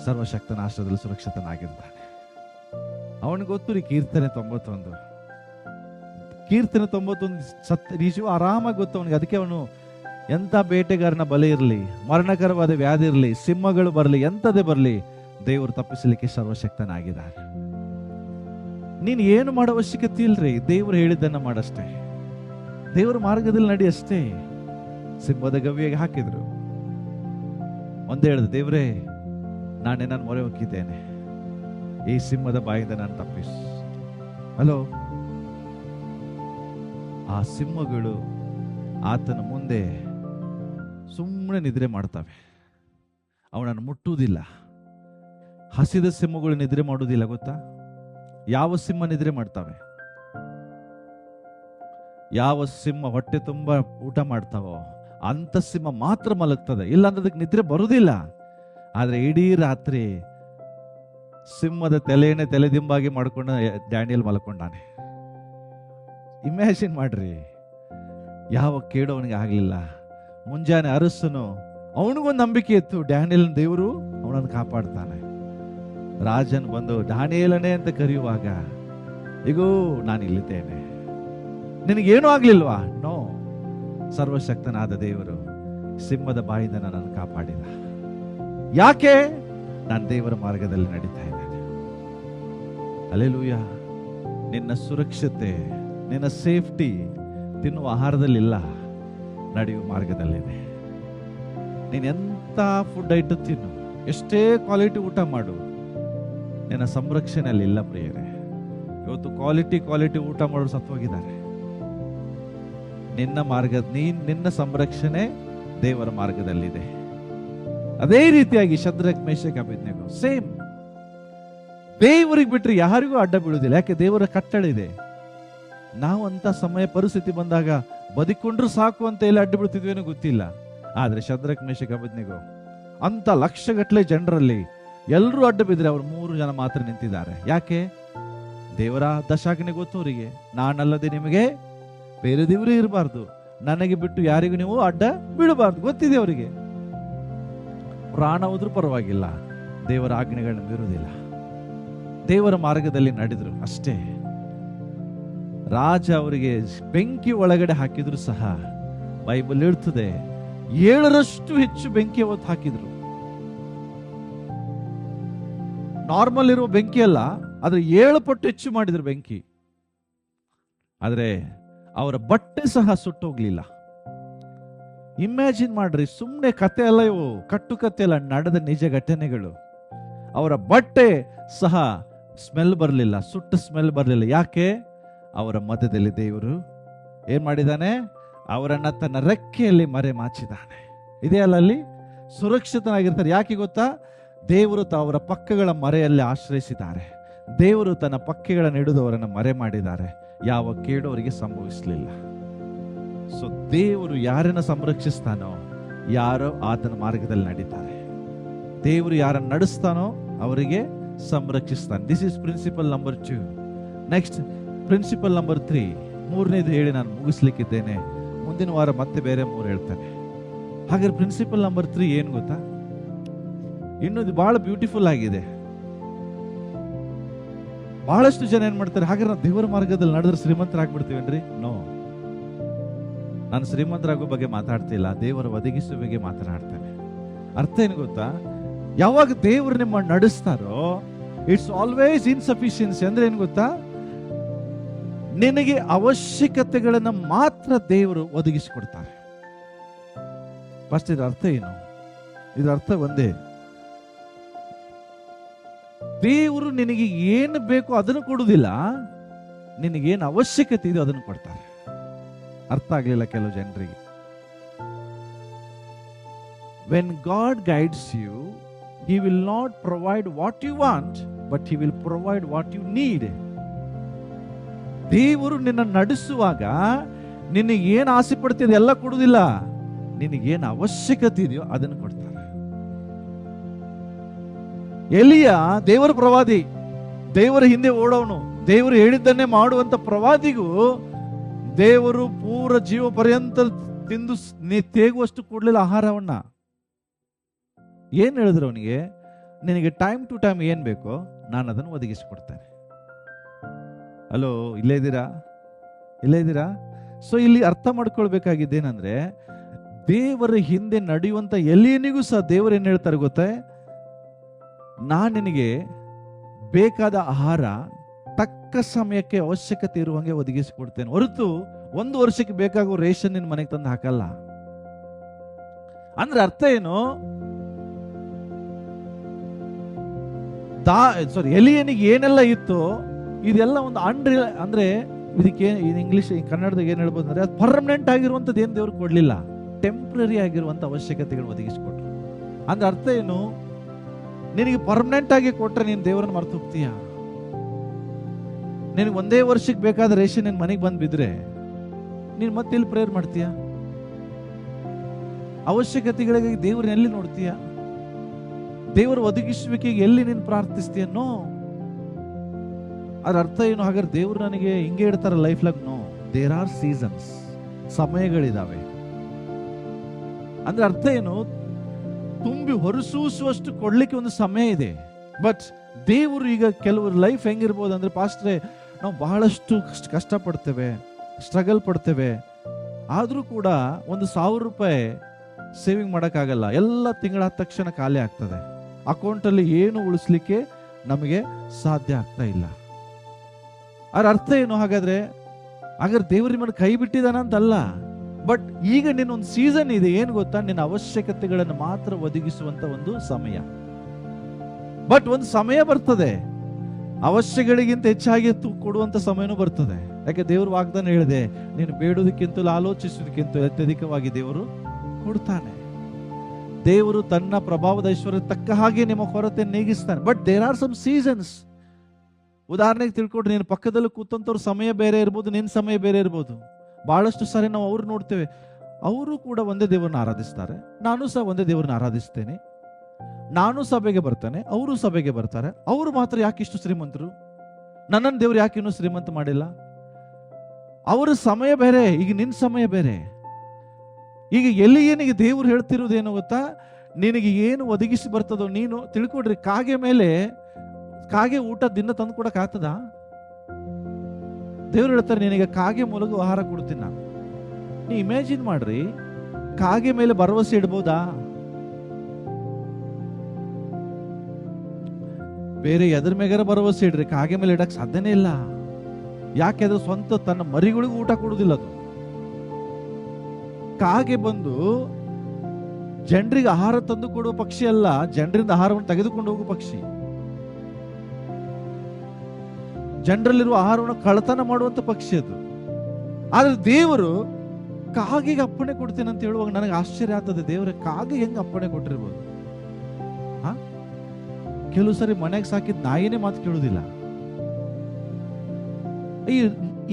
ಸರ್ವಶಕ್ತನ ಆಶ್ರಯದಲ್ಲಿ ಸುರಕ್ಷಿತನಾಗಿರ್ತಾನೆ. ಅವನಿಗೆ ಗೊತ್ತು ರೀ, ಕೀರ್ತನೆ 91 ನಿಜವೂ ಆರಾಮಾಗಿ ಗೊತ್ತು ಅವನಿಗೆ. ಅದಕ್ಕೆ ಅವನು ಎಂಥ ಬೇಟೆಗಾರನ ಬಲೆ ಇರಲಿ, ಮರಣಕರವಾದ ವ್ಯಾಧಿ ಇರಲಿ, ಸಿಂಹಗಳು ಬರಲಿ, ಎಂಥದೇ ಬರಲಿ, ದೇವರು ತಪ್ಪಿಸಲಿಕ್ಕೆ ಸರ್ವಶಕ್ತನಾಗಿದ್ದಾರೆ. ನೀನು ಏನು ಮಾಡೋ ಅವಶ್ಯಕತೆ ಇಲ್ರಿ, ದೇವರು ಹೇಳಿದ್ದನ್ನ ಮಾಡಷ್ಟೇ, ದೇವರ ಮಾರ್ಗದಲ್ಲಿ ನಡಿ ಅಷ್ಟೇ. ಸಿಂಹದ ಗವಿಯಾಗಿ ಹಾಕಿದ್ರು. ಒಂದೇ ಹೇಳಿದ, ದೇವರೇ, ನಾನು ನನ್ನ ಮೊರೆ ಹೊಕ್ಕಿದ್ದೇನೆ, ಈ ಸಿಂಹದ ಬಾಯಿಂದ ನಾನು ತಪ್ಪಿಸು. ಹಲೋ, ಆ ಸಿಂಹಗಳು ಆತನ ಮುಂದೆ ಸುಮ್ಮನೆ ನಿದ್ರೆ ಮಾಡ್ತವೆ, ಅವನನ್ನು ಮುಟ್ಟುವುದಿಲ್ಲ. ಹಸಿದ ಸಿಂಹಗಳು ನಿದ್ರೆ ಮಾಡುವುದಿಲ್ಲ, ಗೊತ್ತಾ? ಯಾವ ಸಿಂಹ ನಿದ್ರೆ ಮಾಡ್ತವೆ? ಯಾವ ಸಿಂಹ ಹೊಟ್ಟೆ ತುಂಬ ಊಟ ಮಾಡ್ತಾವೋ ಅಂತ ಸಿಂಹ ಮಾತ್ರ ಮಲಗ್ತದೆ, ಇಲ್ಲ ಅಂದ್ರೆ ಅದಕ್ಕೆ ನಿದ್ರೆ ಬರುವುದಿಲ್ಲ. ಆದ್ರೆ ಇಡೀ ರಾತ್ರಿ ಸಿಂಹದ ತಲೆಯನ್ನೇ ತಲೆದಿಂಬಾಗಿ ಮಾಡ್ಕೊಂಡು ಡ್ಯಾನಿಯಲ್ ಮಲ್ಕೊಂಡಾನೆ. ಇಮ್ಯಾಜಿನ್ ಮಾಡ್ರಿ, ಯಾವ ಕೇಡು ಅವನಿಗೆ ಆಗ್ಲಿಲ್ಲ. ಮುಂಜಾನೆ ಅರಸನು, ಅವನಿಗೊಂದು ನಂಬಿಕೆ ಇತ್ತು, ಡ್ಯಾನಿಯಲ್ ದೇವರು ಅವನನ್ನು ಕಾಪಾಡ್ತಾನೆ. ರಾಜನ್ ಬಂದು ದಾನಿಯೇಲನೇ ಅಂತ ಕರೆಯುವಾಗ, ಈಗೋ ನಾನು ಇಲ್ಲಿದ್ದೇನೆ, ನಿನಗೇನೂ ಆಗ್ಲಿಲ್ವಾ? ನೋ, ಸರ್ವಶಕ್ತನಾದ ದೇವರು ಸಿಂಹದ ಬಾಯಿಂದ ನನ್ನನ್ನು ಕಾಪಾಡಿದ. ಯಾಕೆ? ನಾನು ದೇವರ ಮಾರ್ಗದಲ್ಲಿ ನಡೀತಾ ಇದ್ದೇನೆ. ಹಲ್ಲೆಲೂಯಾ. ನಿನ್ನ ಸುರಕ್ಷತೆ, ನಿನ್ನ ಸೇಫ್ಟಿ ತಿನ್ನುವ ಆಹಾರದಲ್ಲಿಲ್ಲ, ನಡೆಯುವ ಮಾರ್ಗದಲ್ಲಿದೆ. ನೀನು ಎಂತ ಫುಡ್ ಐಟಮ್ ತಿನ್ನು, ಎಷ್ಟೇ ಕ್ವಾಲಿಟಿ ಊಟ ಮಾಡು, ನಿನ್ನ ಸಂರಕ್ಷಣೆಯಲ್ಲಿ ಇಲ್ಲ ಪ್ರಿಯರೇ. ಇವತ್ತು ಕ್ವಾಲಿಟಿ ಊಟ ಮಾಡೋರು ಸತ್ತೋಗಿದ್ದಾರೆ. ನಿನ್ನ ಸಂರಕ್ಷಣೆ ದೇವರ ಮಾರ್ಗದಲ್ಲಿದೆ. ಅದೇ ರೀತಿಯಾಗಿ ಶದ್ರಕ್, ಮೇಷಕ್, ಅಬೇದ್ನೆಗೋ ಸೇಮ್. ದೇವರಿಗೆ ಬಿಟ್ಟರೆ ಯಾರಿಗೂ ಅಡ್ಡ ಬೀಳುವುದಿಲ್ಲ. ಯಾಕೆ? ದೇವರ ಕಟ್ಟಳೆ ಇದೆ. ನಾವು ಅಂತ ಸಮಯ ಪರಿಸ್ಥಿತಿ ಬಂದಾಗ ಬದುಕೊಂಡ್ರು ಸಾಕು ಅಂತ ಎಲ್ಲ ಅಡ್ಡ ಬೀಳ್ತಿದ್ವೇನೋ ಗೊತ್ತಿಲ್ಲ. ಆದ್ರೆ ಶದ್ರಕ್, ಮೇಷಕ್, ಅಬೇದ್ನೆಗೋ ಅಂತ ಲಕ್ಷಗಟ್ಟಲೆ ಜನರಲ್ಲಿ ಎಲ್ಲರೂ ಅಡ್ಡ ಬಿದ್ರೆ ಅವ್ರು 3 ಜನ ಮಾತ್ರ ನಿಂತಿದ್ದಾರೆ. ಯಾಕೆ? ದೇವರ ದಶಾಗ್ನಿ ಗೊತ್ತು ಅವರಿಗೆ. ನಾನಲ್ಲದೆ ನಿಮಗೆ ಬೇರೆ ದೇವರೇ ಇರಬಾರ್ದು, ನನಗೆ ಬಿಟ್ಟು ಯಾರಿಗೂ ನೀವು ಅಡ್ಡ ಬೀಳಬಾರ್ದು ಗೊತ್ತಿದೆ ಅವರಿಗೆ. ಪ್ರಾಣ ಹೋದ್ರೂ ಪರವಾಗಿಲ್ಲ, ದೇವರ ಆಜ್ಞೆಗಳನ್ನ ಮೀರುವುದಿಲ್ಲ. ದೇವರ ಮಾರ್ಗದಲ್ಲಿ ನಡೆದ್ರು ಅಷ್ಟೇ. ರಾಜ ಅವರಿಗೆ ಬೆಂಕಿ ಒಳಗಡೆ ಹಾಕಿದ್ರು ಸಹ ಬೈಬಲ್ ಹೇಳ್ತದೆ 7ರಷ್ಟು ಹೆಚ್ಚು ಬೆಂಕಿ ಅವತ್ತು ಹಾಕಿದ್ರು. ನಾರ್ಮಲ್ ಇರುವ ಬೆಂಕಿ ಅಲ್ಲ, ಆದ್ರೆ 7 ಪಟ್ಟು ಹೆಚ್ಚು ಮಾಡಿದ್ರು ಬೆಂಕಿ. ಆದ್ರೆ ಅವರ ಬಟ್ಟೆ ಸಹ ಸುಟ್ಟೋಗ್ಲಿಲ್ಲ. ಇಮ್ಯಾಜಿನ್ ಮಾಡ್ರಿ, ಸುಮ್ಮನೆ ಕತೆ ಅಲ್ಲ ಇವು, ಕಟ್ಟುಕತೆ ಅಲ್ಲ, ನಡೆದ ನಿಜ ಘಟನೆಗಳು. ಅವರ ಬಟ್ಟೆ ಸಹ ಸ್ಮೆಲ್ ಬರಲಿಲ್ಲ, ಸುಟ್ಟ ಸ್ಮೆಲ್ ಬರಲಿಲ್ಲ. ಯಾಕೆ? ಅವರ ಮಧ್ಯದಲ್ಲಿ ದೇವರು ಏನ್ ಮಾಡಿದ್ದಾನೆ? ಅವರನ್ನ ತನ್ನ ರೆಕ್ಕೆಯಲ್ಲಿ ಮರೆ ಮಾಚಿದ್ದಾನೆ. ಇದೇ ಅಲ್ಲ, ಅಲ್ಲಿ ಸುರಕ್ಷಿತನಾಗಿರ್ತಾರೆ. ಯಾಕೆ ಗೊತ್ತಾ? ದೇವರು ಅವರ ಪಕ್ಕಗಳ ಮರೆಯಲ್ಲಿ ಆಶ್ರಯಿಸಿದ್ದಾರೆ. ದೇವರು ತನ್ನ ಪಕ್ಕೆಗಳನ್ನು ಹಿಡಿದು ಅವರನ್ನು ಮರೆ ಮಾಡಿದ್ದಾರೆ. ಯಾವ ಕೇಡು ಅವರಿಗೆ ಸಂಭವಿಸಲಿಲ್ಲ. ಸೊ ದೇವರು ಯಾರನ್ನ ಸಂರಕ್ಷಿಸ್ತಾನೋ ಯಾರೋ ಆತನ ಮಾರ್ಗದಲ್ಲಿ ನಡೀತಾರೆ. ದೇವರು ಯಾರನ್ನು ನಡೆಸ್ತಾನೋ ಅವರಿಗೆ ಸಂರಕ್ಷಿಸ್ತಾನೆ. This is principle number 2. Next principle number 3, 3ನೇದು ಹೇಳಿ ನಾನು ಮುಗಿಸ್ಲಿಕ್ಕಿದ್ದೇನೆ. ಮುಂದಿನ ವಾರ ಮತ್ತೆ ಬೇರೆ 3 ಹೇಳ್ತಾನೆ. ಹಾಗಾದ್ರೆ ಪ್ರಿನ್ಸಿಪಲ್ ನಂಬರ್ 3 ಏನು ಗೊತ್ತಾ? ಇನ್ನೊಂದು ಬಹಳ ಬ್ಯೂಟಿಫುಲ್ ಆಗಿದೆ. ಬಹಳಷ್ಟು ಜನ ಏನ್ ಮಾಡ್ತಾರೆ, ಹಾಗಾದ್ರೆ ನಾವು ದೇವರ ಮಾರ್ಗದಲ್ಲಿ ನಡೆದ್ರೆ ಶ್ರೀಮಂತರಾಗ್ಬಿಡ್ತೀವೇನ್ರಿ? ನೋ, ನಾನು ಶ್ರೀಮಂತರಾಗೋ ಬಗ್ಗೆ ಮಾತಾಡ್ತಿಲ್ಲ, ದೇವರ ಒದಗಿಸುವ ಬಗ್ಗೆ ಮಾತನಾಡ್ತೇನೆ. ಅರ್ಥ ಏನು ಗೊತ್ತಾ? ಯಾವಾಗ ದೇವರು ನಿಮ್ಮ ನಡೆಸ್ತಾರೋ ಇಟ್ಸ್ ಆಲ್ವೇಸ್ ಇನ್ಸಫಿಷಿಯನ್ಸಿ. ಅಂದ್ರೆ ಏನು ಗೊತ್ತಾ? ನಿನಗೆ ಅವಶ್ಯಕತೆಗಳನ್ನ ಮಾತ್ರ ದೇವರು ಒದಗಿಸಿಕೊಡ್ತಾರೆ. ಫಸ್ಟ್ ಇದರ ಅರ್ಥ ಏನು? ಇದರ ಅರ್ಥ ಒಂದೇ, ದೇವರು ನಿನಗೆ ಏನು ಬೇಕೋ ಅದನ್ನು ಕೊಡುವುದಿಲ್ಲ, ನಿನಗೇನು ಅವಶ್ಯಕತೆ ಇದೆಯೋ ಅದನ್ನು ಕೊಡ್ತಾರೆ. ಅರ್ಥ ಆಗ್ಲಿಲ್ಲ ಕೆಲವು ಜನರಿಗೆ. When God guides you, He will not provide what you want, but He will provide what you need. ದೇವರು ನಿನ್ನ ನಡೆಸುವಾಗ ನಿನಗೇನು ಆಸೆ ಪಡ್ತಿದೆ ಎಲ್ಲ ಕೊಡುವುದಿಲ್ಲ, ನಿನಗೇನು ಅವಶ್ಯಕತೆ ಇದೆಯೋ ಅದನ್ನು ಕೊಡ್ತಾರೆ. ಎಲಿಯ ದೇವರ ಪ್ರವಾದಿ, ದೇವರ ಹಿಂದೆ ಓಡೋನು, ದೇವರು ಹೇಳಿದ್ದನ್ನೇ ಮಾಡುವಂತ ಪ್ರವಾದಿಗೂ ದೇವರು ಪೂರ ಜೀವ ಪರ್ಯಂತ ತಿಂದು ತೇಗುವಷ್ಟು ಕೊಡ್ಲಿಲ್ಲ ಆಹಾರವನ್ನ. ಏನ್ ಹೇಳಿದ್ರು ಅವನಿಗೆ? ನಿನಗೆ ಟೈಮ್ ಟು ಟೈಮ್ ಏನ್ ಬೇಕೋ ನಾನು ಅದನ್ನು ಒದಗಿಸಿಕೊಡ್ತೇನೆ. ಹಲೋ, ಇಲ್ಲೇ ಇದ್ದೀರಾ? ಸೊ ಇಲ್ಲಿ ಅರ್ಥ ಮಾಡ್ಕೊಳ್ಬೇಕಾಗಿದ್ದೇನಂದ್ರೆ, ದೇವರ ಹಿಂದೆ ನಡೆಯುವಂತ ಎಲ್ಲಿಯನಿಗೂ ಸಹ ದೇವರು ಏನ್ ಹೇಳ್ತಾರೆ ಗೊತ್ತೇ? ನಾನು ನಿನಗೆ ಬೇಕಾದ ಆಹಾರ ತಕ್ಕ ಸಮಯಕ್ಕೆ ಅವಶ್ಯಕತೆ ಇರುವಂಗೆ ಒದಗಿಸಿಕೊಡ್ತೇನೆ, ಹೊರತು 1 ವರ್ಷಕ್ಕೆ ಬೇಕಾಗುವ ರೇಷನ್ ನಿನ್ನ ಮನೆಗೆ ತಂದು ಹಾಕಲ್ಲ. ಅಂದ್ರೆ ಅರ್ಥ ಏನು? ಎಲಿಯನಿಗೆ ಏನೆಲ್ಲ ಇತ್ತು ಇದೆಲ್ಲ ಒಂದು ಅಂದ್ರೆ ಇದಕ್ಕೆ ಇಂಗ್ಲಿಷ್ ಕನ್ನಡದಾಗ ಏನ್ ಹೇಳ್ಬೋದು ಅಂದ್ರೆ ಅದು ಪರ್ಮನೆಂಟ್ ಆಗಿರುವಂತದ್ದು ಏನ್ ದೇವ್ರು ಕೊಡ್ಲಿಲ್ಲ, ಟೆಂಪ್ರರಿ ಆಗಿರುವಂತ ಅವಶ್ಯಕತೆಗಳು ಒದಗಿಸ್ಕೊಟ್ರು. ಅಂದ್ರೆ ಅರ್ಥ ಏನು, ನಿನಗೆ ಪರ್ಮನೆಂಟ್ ಆಗಿ ಕೊಟ್ರೆ ನೀನ್ ದೇವರನ್ನ ಮರ್ತು ಹೋಗ್ತೀಯ. ನಿನಗೆ ಒಂದೇ ವರ್ಷಕ್ಕೆ ಬೇಕಾದ ರೇಷನ್ ನಿನ್ ಮನೆಗೆ ಬಂದ್ ಬಿದ್ರೆ ನೀನ್ ಮತ್ತೆ ಎಲ್ಲಿ ಪ್ರೇಯರ್ ಮಾಡ್ತೀಯ? ಅವಶ್ಯಕತೆಗಳಿಗೆ ದೇವ್ರನ್ನ ಎಲ್ಲಿ ನೋಡ್ತೀಯ? ದೇವರ ಒದಗಿಸುವಿಕೆಗೆ ಎಲ್ಲಿ ನೀನು ಪ್ರಾರ್ಥಿಸ್ತೀಯನ್ನೋ? ಅದ್ರ ಅರ್ಥ ಏನು? ಹಾಗಾದ್ರೆ ದೇವ್ರು ನನಗೆ ಹಿಂಗೆ ಇಡ್ತಾರ life long? No, there are seasons, ಸಮಯಗಳಿದಾವೆ. ಅಂದ್ರೆ ಅರ್ಥ ಏನು, ತುಂಬಿ ಹೊರಸೂಸುವಷ್ಟು ಕೊಡ್ಲಿಕ್ಕೆ ಒಂದು ಸಮಯ ಇದೆ. ಬಟ್ ದೇವರು ಈಗ ಕೆಲವರು ಲೈಫ್ ಹೆಂಗಿರ್ಬೋದು ಅಂದ್ರೆ, ಪಾಸ್ಟ್ರೆ ನಾವು ಬಹಳಷ್ಟು ಕಷ್ಟಪಡ್ತೇವೆ, ಸ್ಟ್ರಗಲ್ ಪಡ್ತೇವೆ, ಆದ್ರೂ ಕೂಡ ಒಂದು 1000 ರೂಪಾಯಿ ಸೇವಿಂಗ್ ಮಾಡೋಕ್ಕಾಗಲ್ಲ. ಎಲ್ಲ ತಿಂಗಳಾದ ತಕ್ಷಣ ಖಾಲಿ ಆಗ್ತದೆ. ಅಕೌಂಟಲ್ಲಿ ಏನು ಉಳಿಸ್ಲಿಕ್ಕೆ ನಮಗೆ ಸಾಧ್ಯ ಆಗ್ತಾ ಇಲ್ಲ. ಅದ್ರ ಅರ್ಥ ಏನು? ಹಾಗಾದ್ರೆ ದೇವ್ರ ನಿಮ್ಮನ್ನು ಕೈ ಬಿಟ್ಟಿದಾನಂತಲ್ಲ. ಬಟ್ ಈಗ ನಿನ್ನೊಂದು ಸೀಸನ್ ಇದೆ, ಏನು ಗೊತ್ತಾ? ನಿನ್ನ ಅವಶ್ಯಕತೆಗಳನ್ನು ಮಾತ್ರ ಒದಗಿಸುವಂತ ಒಂದು ಸಮಯ. ಬಟ್ ಒಂದು ಸಮಯ ಬರ್ತದೆ, ಅವಶ್ಯಗಳಿಗಿಂತ ಹೆಚ್ಚಾಗಿ ಕೊಡುವಂತ ಸಮಯನೂ ಬರ್ತದೆ. ಯಾಕೆ ದೇವ್ರ ವಾಗ್ದಾನ ಹೇಳಿದೆ, ನೀನು ಬೇಡುವುದಕ್ಕಿಂತಲೂ ಆಲೋಚಿಸುವುದಕ್ಕಿಂತ ಅತ್ಯಧಿಕವಾಗಿ ದೇವರು ಕೊಡ್ತಾನೆ. ದೇವರು ತನ್ನ ಪ್ರಭಾವದ ಐಶ್ವರ್ಯ ತಕ್ಕ ಹಾಗೆ ನಿಮ್ಮ ಕೊರತೆ ನೀಗಿಸ್ತಾನೆ. But there are some seasons. ಉದಾಹರಣೆಗೆ ತಿಳ್ಕೊಡ್ರಿ, ನೀನು ಪಕ್ಕದಲ್ಲಿ ಕೂತಂತವ್ರ ಸಮಯ ಬೇರೆ ಇರ್ಬೋದು, ನಿನ್ನ ಸಮಯ ಬೇರೆ ಇರ್ಬೋದು. ಬಹಳಷ್ಟು ಸಾರಿ ನಾವು ಅವ್ರು ನೋಡ್ತೇವೆ, ಅವರು ಕೂಡ ಒಂದೇ ದೇವರನ್ನ ಆರಾಧಿಸ್ತಾರೆ, ನಾನು ಸಹ ಒಂದೇ ದೇವರನ್ನ ಆರಾಧಿಸ್ತೇನೆ, ನಾನು ಸಭೆಗೆ ಬರ್ತೇನೆ, ಅವರು ಸಭೆಗೆ ಬರ್ತಾರೆ. ಅವರು ಮಾತ್ರ ಯಾಕೆ ಇಷ್ಟು ಶ್ರೀಮಂತರು? ನನ್ನನ್ನು ದೇವ್ರು ಯಾಕೆ ಇನ್ನೂ ಶ್ರೀಮಂತ ಮಾಡಿಲ್ಲ? ಅವರ ಸಮಯ ಬೇರೆ, ಈಗ ನಿನ್ನ ಸಮಯ ಬೇರೆ. ಈಗ ಎಲ್ಲಿಯೇನಿಗೆ ದೇವ್ರು ಹೇಳ್ತಿರೋದೇನು ಗೊತ್ತಾ? ನಿನಗೆ ಏನು ಒದಗಿಸಿ ಬರ್ತದೋ ನೀನು ತಿಳ್ಕೊಡ್ರಿ. ಕಾಗೆ ಊಟ ದಿನ ತಂದು ಕೊಡಕ್ ಆಗ್ತದ? ದೇವ್ರು ಹೇಳ್ತಾರೆ, ನಿನಗೆ ಕಾಗೆ ಮೂಲಕ ಆಹಾರ ಕೊಡ್ತೀನಿ ನಾನು. ನೀ ಇಮ್ಯಾಜಿನ್ ಮಾಡ್ರಿ, ಕಾಗೆ ಮೇಲೆ ಭರವಸೆ ಇಡ್ಬೋದಾ? ಬೇರೆ ಎದ್ರ ಮೇಗಾರ ಭರವಸೆ ಇಡ್ರಿ, ಕಾಗೆ ಮೇಲೆ ಇಡಕ್ ಸಾಧ್ಯನೇ ಇಲ್ಲ. ಯಾಕೆಂದ್ರೆ ಸ್ವಂತ ತನ್ನ ಮರಿಗಳಿಗೂ ಊಟ ಕೊಡುದಿಲ್ಲ ಅದು. ಕಾಗೆ ಬಂದು ಜನರಿಗೆ ಆಹಾರ ತಂದು ಕೊಡುವ ಪಕ್ಷಿ ಅಲ್ಲ, ಜನರಿಂದ ಆಹಾರವನ್ನು ತೆಗೆದುಕೊಂಡು ಹೋಗುವ ಪಕ್ಷಿ. ಜನರಲ್ಲಿರುವ ಆಹಾರವನ್ನು ಕಳ್ಳತನ ಮಾಡುವಂತ ಪಕ್ಷಿ ಅದು. ಆದ್ರೆ ದೇವರು ಕಾಗೆಗೆ ಅಪ್ಪಣೆ ಕೊಡ್ತೇನೆ ಅಂತ ಹೇಳುವಾಗ ನನಗೆ ಆಶ್ಚರ್ಯ ಆಗ್ತದೆ. ದೇವರ ಕಾಗೆ ಹೆಂಗ್ ಅಪ್ಪಣೆ ಕೊಟ್ಟಿರ್ಬೋದು? ಕೆಲವು ಸರಿ ಮನೆಗೆ ಸಾಕಿದ ನಾಯಿನೇ ಮಾತು ಕೇಳುದಿಲ್ಲ.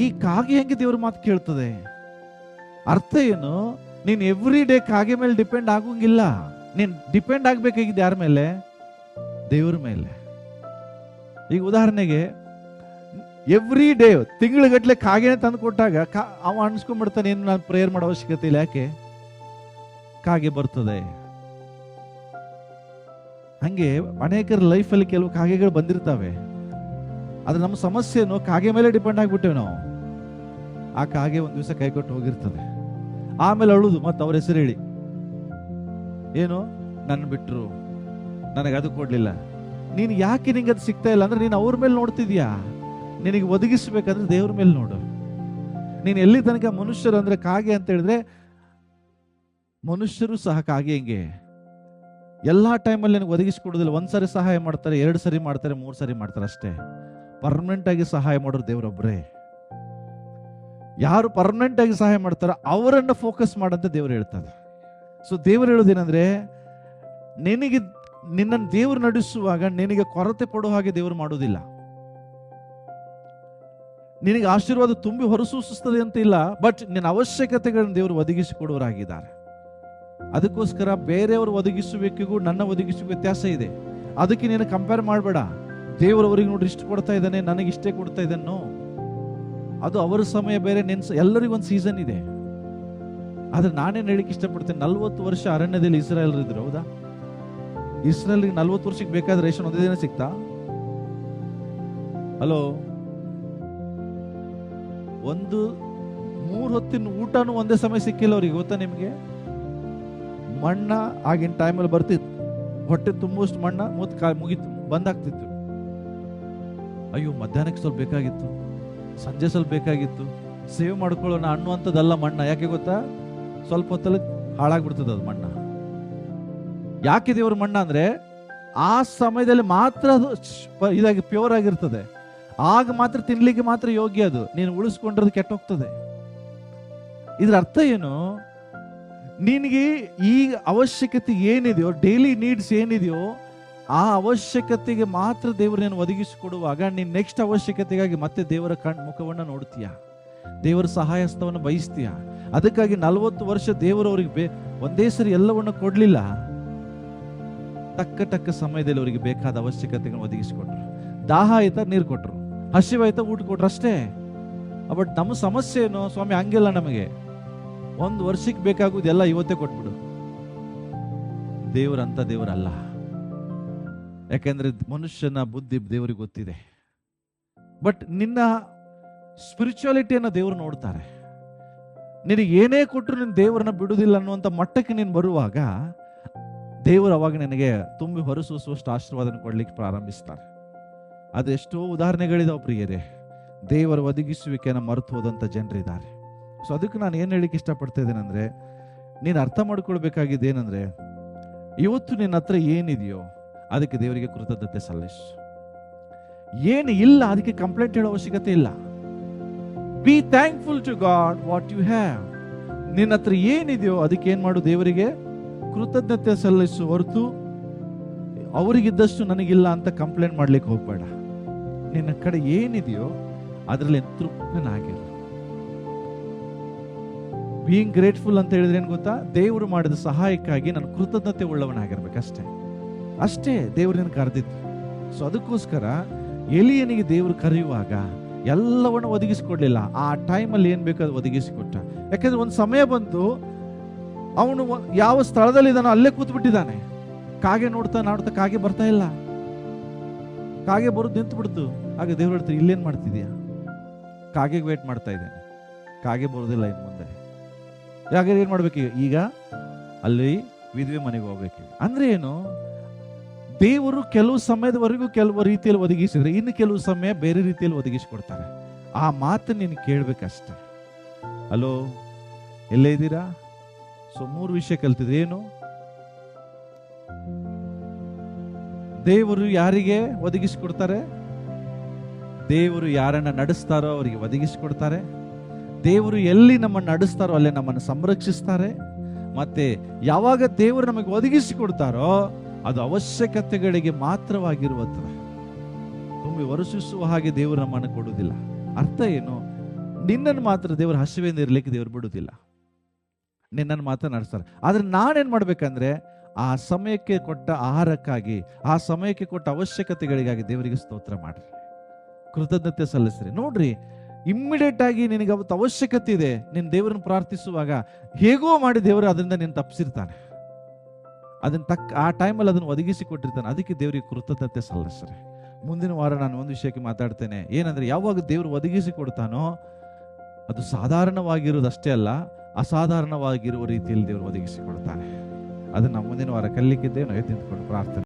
ಈ ಕಾಗೆ ಹೆಂಗೆ ದೇವ್ರ ಮಾತು ಕೇಳ್ತದೆ? ಅರ್ಥ ಏನು? ನೀನ್ ಎವ್ರಿ ಡೇ ಕಾಗೆ ಮೇಲೆ ಡಿಪೆಂಡ್ ಆಗೋಂಗಿಲ್ಲ. ನೀನ್ ಡಿಪೆಂಡ್ ಆಗ್ಬೇಕಾಗಿದ್ದು ಯಾರ ಮೇಲೆ? ದೇವ್ರ ಮೇಲೆ. ಈಗ ಉದಾಹರಣೆಗೆ ಎವ್ರಿ ಡೇ ತಿಂಗಳಗಟ್ಲೆ ಕಾಗೆನೆ ತಂದು ಕೊಟ್ಟಾಗ ಅವ ಅನ್ಸ್ಕೊಂಡ್ಬಿಡ್ತಾನೆ, ಏನು ನಾನು ಪ್ರೇಯರ್ ಮಾಡೋ ಅವಶ್ಯಕತೆ ಇಲ್ಲ. ಯಾಕೆ? ಕಾಗೆ ಬರ್ತದೆ. ಹಂಗೆ ಅನೇಕರ ಲೈಫಲ್ಲಿ ಕೆಲವು ಕಾಗೆಗಳು ಬಂದಿರ್ತಾವೆ. ಆದ್ರೆ ನಮ್ಮ ಸಮಸ್ಯೆನು ಕಾಗೆ ಮೇಲೆ ಡಿಪೆಂಡ್ ಆಗ್ಬಿಟ್ಟೇವೆ ನಾವು. ಆ ಕಾಗೆ ಒಂದ್ ದಿವಸ ಕೈ ಕೊಟ್ಟು ಹೋಗಿರ್ತದೆ, ಆಮೇಲೆ ಅಳುದು ಮತ್ತೆ ಅವ್ರ ಹೆಸರು ಹೇಳಿ, ಏನು ನನ್ನ ಬಿಟ್ರು, ನನಗೆ ಅದು ಕೊಡ್ಲಿಲ್ಲ. ನೀನು ಯಾಕೆ ನಿಂಗೆ ಅದು ಸಿಗ್ತಾ ಇಲ್ಲ ಅಂದ್ರೆ ನೀನು ಅವ್ರ ಮೇಲೆ ನೋಡ್ತಿದ್ಯಾ. ನಿನಗೆ ಒದಗಿಸ್ಬೇಕಂದ್ರೆ ದೇವ್ರ ಮೇಲೆ ನೋಡು. ನೀನು ಎಲ್ಲಿ ತನಕ ಮನುಷ್ಯರು ಅಂದ್ರೆ ಕಾಗೆ ಅಂತ ಹೇಳಿದ್ರೆ, ಮನುಷ್ಯರು ಸಹ ಕಾಗೆ ಹೆಂಗೆ ಎಲ್ಲಾ ಟೈಮಲ್ಲಿ ನಿನಗೆ ಒದಗಿಸ್ಕೊಡೋದಿಲ್ಲ. ಒಂದ್ಸರಿ ಸಹಾಯ ಮಾಡ್ತಾರೆ, 2 ಸರಿ ಮಾಡ್ತಾರೆ, 3 ಸರಿ ಮಾಡ್ತಾರೆ ಅಷ್ಟೇ. ಪರ್ಮನೆಂಟ್ ಆಗಿ ಸಹಾಯ ಮಾಡೋರು ದೇವರೊಬ್ಬರೇ. ಯಾರು ಪರ್ಮನೆಂಟ್ ಆಗಿ ಸಹಾಯ ಮಾಡ್ತಾರೋ ಅವರನ್ನ ಫೋಕಸ್ ಮಾಡಂತ ದೇವರು ಹೇಳ್ತಾರೆ. ಸೊ ದೇವರು ಹೇಳೋದೇನಂದ್ರೆ, ನಿನ್ನನ್ನು ದೇವರು ನಡೆಸುವಾಗ ನಿನಗೆ ಕೊರತೆ ಪಡೋ ಹಾಗೆ ದೇವರು ಮಾಡೋದಿಲ್ಲ. ನಿನಗೆ ಆಶೀರ್ವಾದ ತುಂಬಿ ಹೊರಸೂಸುತ್ತದೆ ಅಂತ ಇಲ್ಲ, ಬಟ್ ನಿನ್ನ ಅವಶ್ಯಕತೆಗಳನ್ನು ದೇವರು ಒದಗಿಸಿ ಕೊಡುವರಾಗಿದ್ದಾರೆ. ಅದಕ್ಕೋಸ್ಕರ ಬೇರೆಯವರು ಒದಗಿಸುವಿಕೆಗೂ ನನ್ನ ಒದಗಿಸುವ ವ್ಯತ್ಯಾಸ ಇದೆ. ಅದಕ್ಕೆ ನೀನು ಕಂಪೇರ್ ಮಾಡಬೇಡ. ದೇವರವರಿಗೆ ನೋಡಿ ಇಷ್ಟು ಕೊಡ್ತಾ ಇದ್ದಾನೆ, ನನಗೆ ಇಷ್ಟೇ ಕೊಡ್ತಾ ಇದ್ದಾನೋ. ಅದು ಅವರ ಸಮಯ ಬೇರೆ, ಎಲ್ಲರಿಗೊಂದು ಸೀಸನ್ ಇದೆ. ಆದ್ರೆ ನಾನೇನು ಹೇಳಿಕ್ಕೆ ಇಷ್ಟಪಡ್ತೇನೆ, 40 ವರ್ಷ ಅರಣ್ಯದಲ್ಲಿ ಇಸ್ರಾಯೇಲ್ ಇದ್ರು. ಹೌದಾ? ಇಸ್ರಾಯೇಲ್ಗೆ 40 ವರ್ಷಕ್ಕೆ ಬೇಕಾದ ರೇಷನ್ ಒಂದೇ ದಿನ ಸಿಗ್ತಾ? ಹಲೋ, 3 ಹೊತ್ತಿನ ಊಟನೂ ಒಂದೇ ಸಮಯ ಸಿಕ್ಕಿಲ್ಲ ಅವ್ರಿಗೆ. ಗೊತ್ತಾ ನಿಮ್ಗೆ? ಮಣ್ಣ ಆಗಿನ ಟೈಮಲ್ಲಿ ಬರ್ತಿತ್ತು, ಹೊಟ್ಟೆ ತುಂಬುವಷ್ಟು ಮಣ್ಣ ಮುಗೀತು, ಬಂದಾಗ್ತಿತ್ತು. ಅಯ್ಯೋ, ಮಧ್ಯಾಹ್ನಕ್ಕೆ ಸ್ವಲ್ಪ ಬೇಕಾಗಿತ್ತು, ಸಂಜೆ ಸ್ವಲ್ಪ ಬೇಕಾಗಿತ್ತು, ಸೇವ್ ಮಾಡ್ಕೊಳ್ಳೋಣ ಅನ್ನುವಂಥದ್ದಲ್ಲ ಮಣ್ಣ. ಯಾಕೆ ಗೊತ್ತಾ? ಸ್ವಲ್ಪ ಹೊತ್ತಲ್ಲಿ ಹಾಳಾಗ್ಬಿಡ್ತದೆ ಅದು ಮಣ್ಣ. ಯಾಕೆ ದೇವ್ರ ಮಣ್ಣ ಅಂದ್ರೆ ಆ ಸಮಯದಲ್ಲಿ ಮಾತ್ರ ಅದು ಇದಾಗಿ ಪ್ಯೂರ್ ಆಗಿರ್ತದೆ. ಆಗ ಮಾತ್ರ ತಿನ್ಲಿಕ್ಕೆ ಮಾತ್ರ ಯೋಗ್ಯ. ಅದು ನೀನು ಉಳಿಸ್ಕೊಂಡ್ರೆ ಕೆಟ್ಟೋಗ್ತದೆ. ಇದ್ರ ಅರ್ಥ ಏನು? ನಿನಗೆ ಈ ಅವಶ್ಯಕತೆ ಏನಿದೆಯೋ, ಡೈಲಿ ನೀಡ್ಸ್ ಏನಿದೆಯೋ, ಆ ಅವಶ್ಯಕತೆಗೆ ಮಾತ್ರ ದೇವರು ನೀನು ಒದಗಿಸಿಕೊಡುವಾಗ ನೀನು ನೆಕ್ಸ್ಟ್ ಅವಶ್ಯಕತೆಗಾಗಿ ಮತ್ತೆ ದೇವರ ಮುಖವನ್ನು ನೋಡ್ತೀಯ, ದೇವರ ಸಹಾಯಸ್ತವನ್ನು ಬಯಸ್ತೀಯ. ಅದಕ್ಕಾಗಿ 40 ವರ್ಷ ದೇವರು ಅವರಿಗೆ ಒಂದೇ ಸರಿ ಎಲ್ಲವನ್ನು ಕೊಡ್ಲಿಲ್ಲ. ತಕ್ಕ ಸಮಯದಲ್ಲಿ ಅವರಿಗೆ ಬೇಕಾದ ಅವಶ್ಯಕತೆಗಳನ್ನು ಒದಗಿಸಿಕೊಟ್ರು. ದಾಹ ಆಯ್ತಾ ನೀರು ಕೊಟ್ರು, ಹಸಿವಾಯ್ತಾ ಊಟ ಕೊಟ್ರು, ಅಷ್ಟೇ. ಬಟ್ ನಮ್ಮ ಸಮಸ್ಯೆ ಏನು ಸ್ವಾಮಿ? ಹಂಗಿಲ್ಲ. ನಮಗೆ 1 ವರ್ಷಕ್ಕೆ ಬೇಕಾಗುವುದೆಲ್ಲ ಇವತ್ತೇ ಕೊಟ್ಬಿಡು. ದೇವರಂತ ದೇವರಲ್ಲ. ಯಾಕೆಂದ್ರೆ ಮನುಷ್ಯನ ಬುದ್ಧಿ ದೇವರಿಗೆ ಗೊತ್ತಿದೆ. ಬಟ್ ನಿನ್ನ ಸ್ಪಿರಿಚುಯಾಲಿಟಿಯನ್ನು ದೇವರು ನೋಡ್ತಾರೆ. ನಿನಗೆ ಏನೇ ಕೊಟ್ಟರು ನೀನು ದೇವರನ್ನ ಬಿಡುವುದಿಲ್ಲ ಅನ್ನುವಂಥ ಮಟ್ಟಕ್ಕೆ ನೀನು ಬರುವಾಗ ದೇವರು ಅವಾಗ ನಿನಗೆ ತುಂಬಿ ಹೊರಸೂಸುವಷ್ಟು ಆಶೀರ್ವಾದನ ಕೊಡ್ಲಿಕ್ಕೆ ಪ್ರಾರಂಭಿಸ್ತಾರೆ. ಅದೆಷ್ಟೋ ಉದಾಹರಣೆಗಳಿದಾವೆ ಪ್ರಿಯರೇ. ದೇವರ ಒದಗಿಸುವಿಕೆಯನ್ನು ಮರೆತು ಹೋದಂಥ ಜನರಿದ್ದಾರೆ. ಸೊ ಅದಕ್ಕೆ ನಾನು ಏನು ಹೇಳಿಕ್ಕೆ ಇಷ್ಟಪಡ್ತಾ ಇದ್ದೇನೆಂದ್ರೆ, ನೀನು ಅರ್ಥ ಮಾಡ್ಕೊಳ್ಬೇಕಾಗಿದೆ ಏನಂದ್ರೆ, ಇವತ್ತು ನಿನ್ನ ಹತ್ರ ಏನಿದೆಯೋ ಅದಕ್ಕೆ ದೇವರಿಗೆ ಕೃತಜ್ಞತೆ ಸಲ್ಲಿಸು. ಏನು ಇಲ್ಲ ಅದಕ್ಕೆ ಕಂಪ್ಲೇಂಟ್ ಹೇಳೋ ಅವಶ್ಯಕತೆ ಇಲ್ಲ. Be thankful to God what you have. ನಿನ್ನ ಹತ್ರ ಏನಿದೆಯೋ ಅದಕ್ಕೆ ಏನ್ ಮಾಡು? ದೇವರಿಗೆ ಕೃತಜ್ಞತೆ ಸಲ್ಲಿಸು. ಹೊರತು ಅವರಿಗಿದ್ದಷ್ಟು ನನಗಿಲ್ಲ ಅಂತ ಕಂಪ್ಲೇಂಟ್ ಮಾಡ್ಲಿಕ್ಕೆ ಹೋಗ್ಬೇಡ. ನಿನ್ನ ಕಡೆ ಏನಿದೆಯೋ ಅದರಲ್ಲಿ ತೃಪ್ತನಾಗಿರು. ಬೀಯಿಂಗ್ ಗ್ರೇಟ್ಫುಲ್ ಅಂತ ಹೇಳಿದ್ರೆ ಏನ್ ಗೊತ್ತಾ? ದೇವರು ಮಾಡಿದ ಸಹಾಯಕ್ಕಾಗಿ ನಾನು ಕೃತಜ್ಞತೆ ಉಳ್ಳವನಾಗಿರ್ಬೇಕಷ್ಟೇ. ಅಷ್ಟೇ ದೇವರು ನಿನ್ನ ಕರೆದಿತ್ತು. ಸೊ ಅದಕ್ಕೋಸ್ಕರ ಎಲಿಯನಿಗೆ ದೇವರು ಕರೆಯುವಾಗ ಎಲ್ಲವನ್ನು ಒದಗಿಸಿಕೊಡ್ಲಿಲ್ಲ. ಆ ಟೈಮಲ್ಲಿ ಏನ್ ಬೇಕು ಅದು ಒದಗಿಸಿಕೊಟ್ಟ. ಯಾಕಂದ್ರೆ ಒಂದು ಸಮಯ ಬಂತು, ಅವನು ಯಾವ ಸ್ಥಳದಲ್ಲಿ ಇದ್ದಾನೋ ಅಲ್ಲೇ ಕೂತ್ಬಿಟ್ಟಿದ್ದಾನೆ. ಕಾಗೆ ನೋಡ್ತಾ ಕಾಗೆ ಬರ್ತಾ ಇಲ್ಲ. ಕಾಗೆ ಬರೋದು ನಿಂತು ಬಿಡ್ತು. ಆಗ ದೇವ್ರು ಹೇಳ್ತಾರೆ, ಇಲ್ಲೇನ್ ಮಾಡ್ತಿದ್ಯಾ? ಕಾಗೆಗೆ ವೇಟ್ ಮಾಡ್ತಾ ಇದ್ದೇನೆ, ಕಾಗೆ ಬರೋದಿಲ್ಲ ಇನ್ನು ಮುಂದೆ. ಯಾಕೆ ಏನ್ ಮಾಡ್ಬೇಕು? ಈಗ ಅಲ್ಲಿ ವಿಧವೆ ಮನೆಗೆ ಹೋಗ್ಬೇಕು. ಅಂದ್ರೆ ಏನು? ದೇವರು ಕೆಲವು ಸಮಯದವರೆಗೂ ಕೆಲವು ರೀತಿಯಲ್ಲಿ ಒದಗಿಸಿದ್ರೆ ಇನ್ನು ಕೆಲವು ಸಮಯ ಬೇರೆ ರೀತಿಯಲ್ಲಿ ಒದಗಿಸಿಕೊಡ್ತಾರೆ. ಆ ಮಾತು ನೀನು ಕೇಳ್ಬೇಕಷ್ಟೆ. ಹಲೋ, ಎಲ್ಲೇ ಇದ್ದೀರಾ? ಸೊ 3 ವಿಷಯ ಕಲ್ತಿದ್ರೆ ಏನು? ದೇವರು ಯಾರಿಗೆ ಒದಗಿಸಿಕೊಡ್ತಾರೆ? ದೇವರು ಯಾರನ್ನ ನಡೆಸ್ತಾರೋ ಅವರಿಗೆ ಒದಗಿಸಿಕೊಡ್ತಾರೆ. ದೇವರು ಎಲ್ಲಿ ನಮ್ಮನ್ನು ನಡೆಸ್ತಾರೋ ಅಲ್ಲೇ ನಮ್ಮನ್ನು ಸಂರಕ್ಷಿಸ್ತಾರೆ. ಮತ್ತೆ ಯಾವಾಗ ದೇವರು ನಮಗೆ ಒದಗಿಸಿಕೊಡ್ತಾರೋ ಅದು ಅವಶ್ಯಕತೆಗಳಿಗೆ ಮಾತ್ರವಾಗಿರುತ್ತದೆ. ತುಂಬಿ ವರ್ಷಿಸುವ ಹಾಗೆ ದೇವರು ನಮ್ಮನ್ನು ಕೊಡುವುದಿಲ್ಲ. ಅರ್ಥ ಏನು? ನಿನ್ನನ್ನು ಮಾತ್ರ ದೇವರು ಹಸಿವೆಯಿಂದ ಇರಲಿಕ್ಕೆ ದೇವರು ಬಿಡುವುದಿಲ್ಲ. ನಿನ್ನನ್ನು ಮಾತ್ರ ನಡೆಸ್ತಾರೆ. ಆದ್ರೆ ನಾನೇನ್ ಮಾಡ್ಬೇಕಂದ್ರೆ, ಆ ಸಮಯಕ್ಕೆ ಕೊಟ್ಟ ಆಹಾರಕ್ಕಾಗಿ, ಆ ಸಮಯಕ್ಕೆ ಕೊಟ್ಟ ಅವಶ್ಯಕತೆಗಳಿಗಾಗಿ ದೇವರಿಗೆ ಸ್ತೋತ್ರ ಮಾಡ್ರಿ, ಕೃತಜ್ಞತೆ ಸಲ್ಲಿಸ್ರಿ. ನೋಡ್ರಿ, ಇಮ್ಮಿಡಿಯೇಟ್ ಆಗಿ ನಿನಗೆ ಅವತ್ತು ಅವಶ್ಯಕತೆ ಇದೆ, ನೀನು ದೇವರನ್ನು ಪ್ರಾರ್ಥಿಸುವಾಗ ಹೇಗೋ ಮಾಡಿ ದೇವರು ಅದರಿಂದ ನೀನು ತಪ್ಪಿಸಿರ್ತಾನೆ. ಅದನ್ನ ಆ ಟೈಮಲ್ಲಿ ಅದನ್ನು ಒದಗಿಸಿ ಕೊಟ್ಟಿರ್ತಾನೆ. ಅದಕ್ಕೆ ದೇವರಿಗೆ ಕೃತಜ್ಞತೆ ಸಲ್ಲಿಸ್ರಿ. ಮುಂದಿನ ವಾರ ನಾನು ಒಂದು ವಿಷಯಕ್ಕೆ ಮಾತಾಡ್ತೇನೆ. ಏನಂದ್ರೆ, ಯಾವಾಗ ದೇವರು ಒದಗಿಸಿ ಕೊಡ್ತಾನೋ ಅದು ಸಾಧಾರಣವಾಗಿರುವುದಷ್ಟೇ ಅಲ್ಲ, ಅಸಾಧಾರಣವಾಗಿರುವ ರೀತಿಯಲ್ಲಿ ದೇವರು ಒದಗಿಸಿ ಕೊಡ್ತಾನೆ. ಅದನ್ನ ಮುಂದಿನ ವಾರ ಕಲಿಲಿಕ್ಕಿದ್ದೇವೆ. ನಾವು ಎದ್ದು ನಿಂತ್ಕೊಂಡು ಪ್ರಾರ್ಥನೆ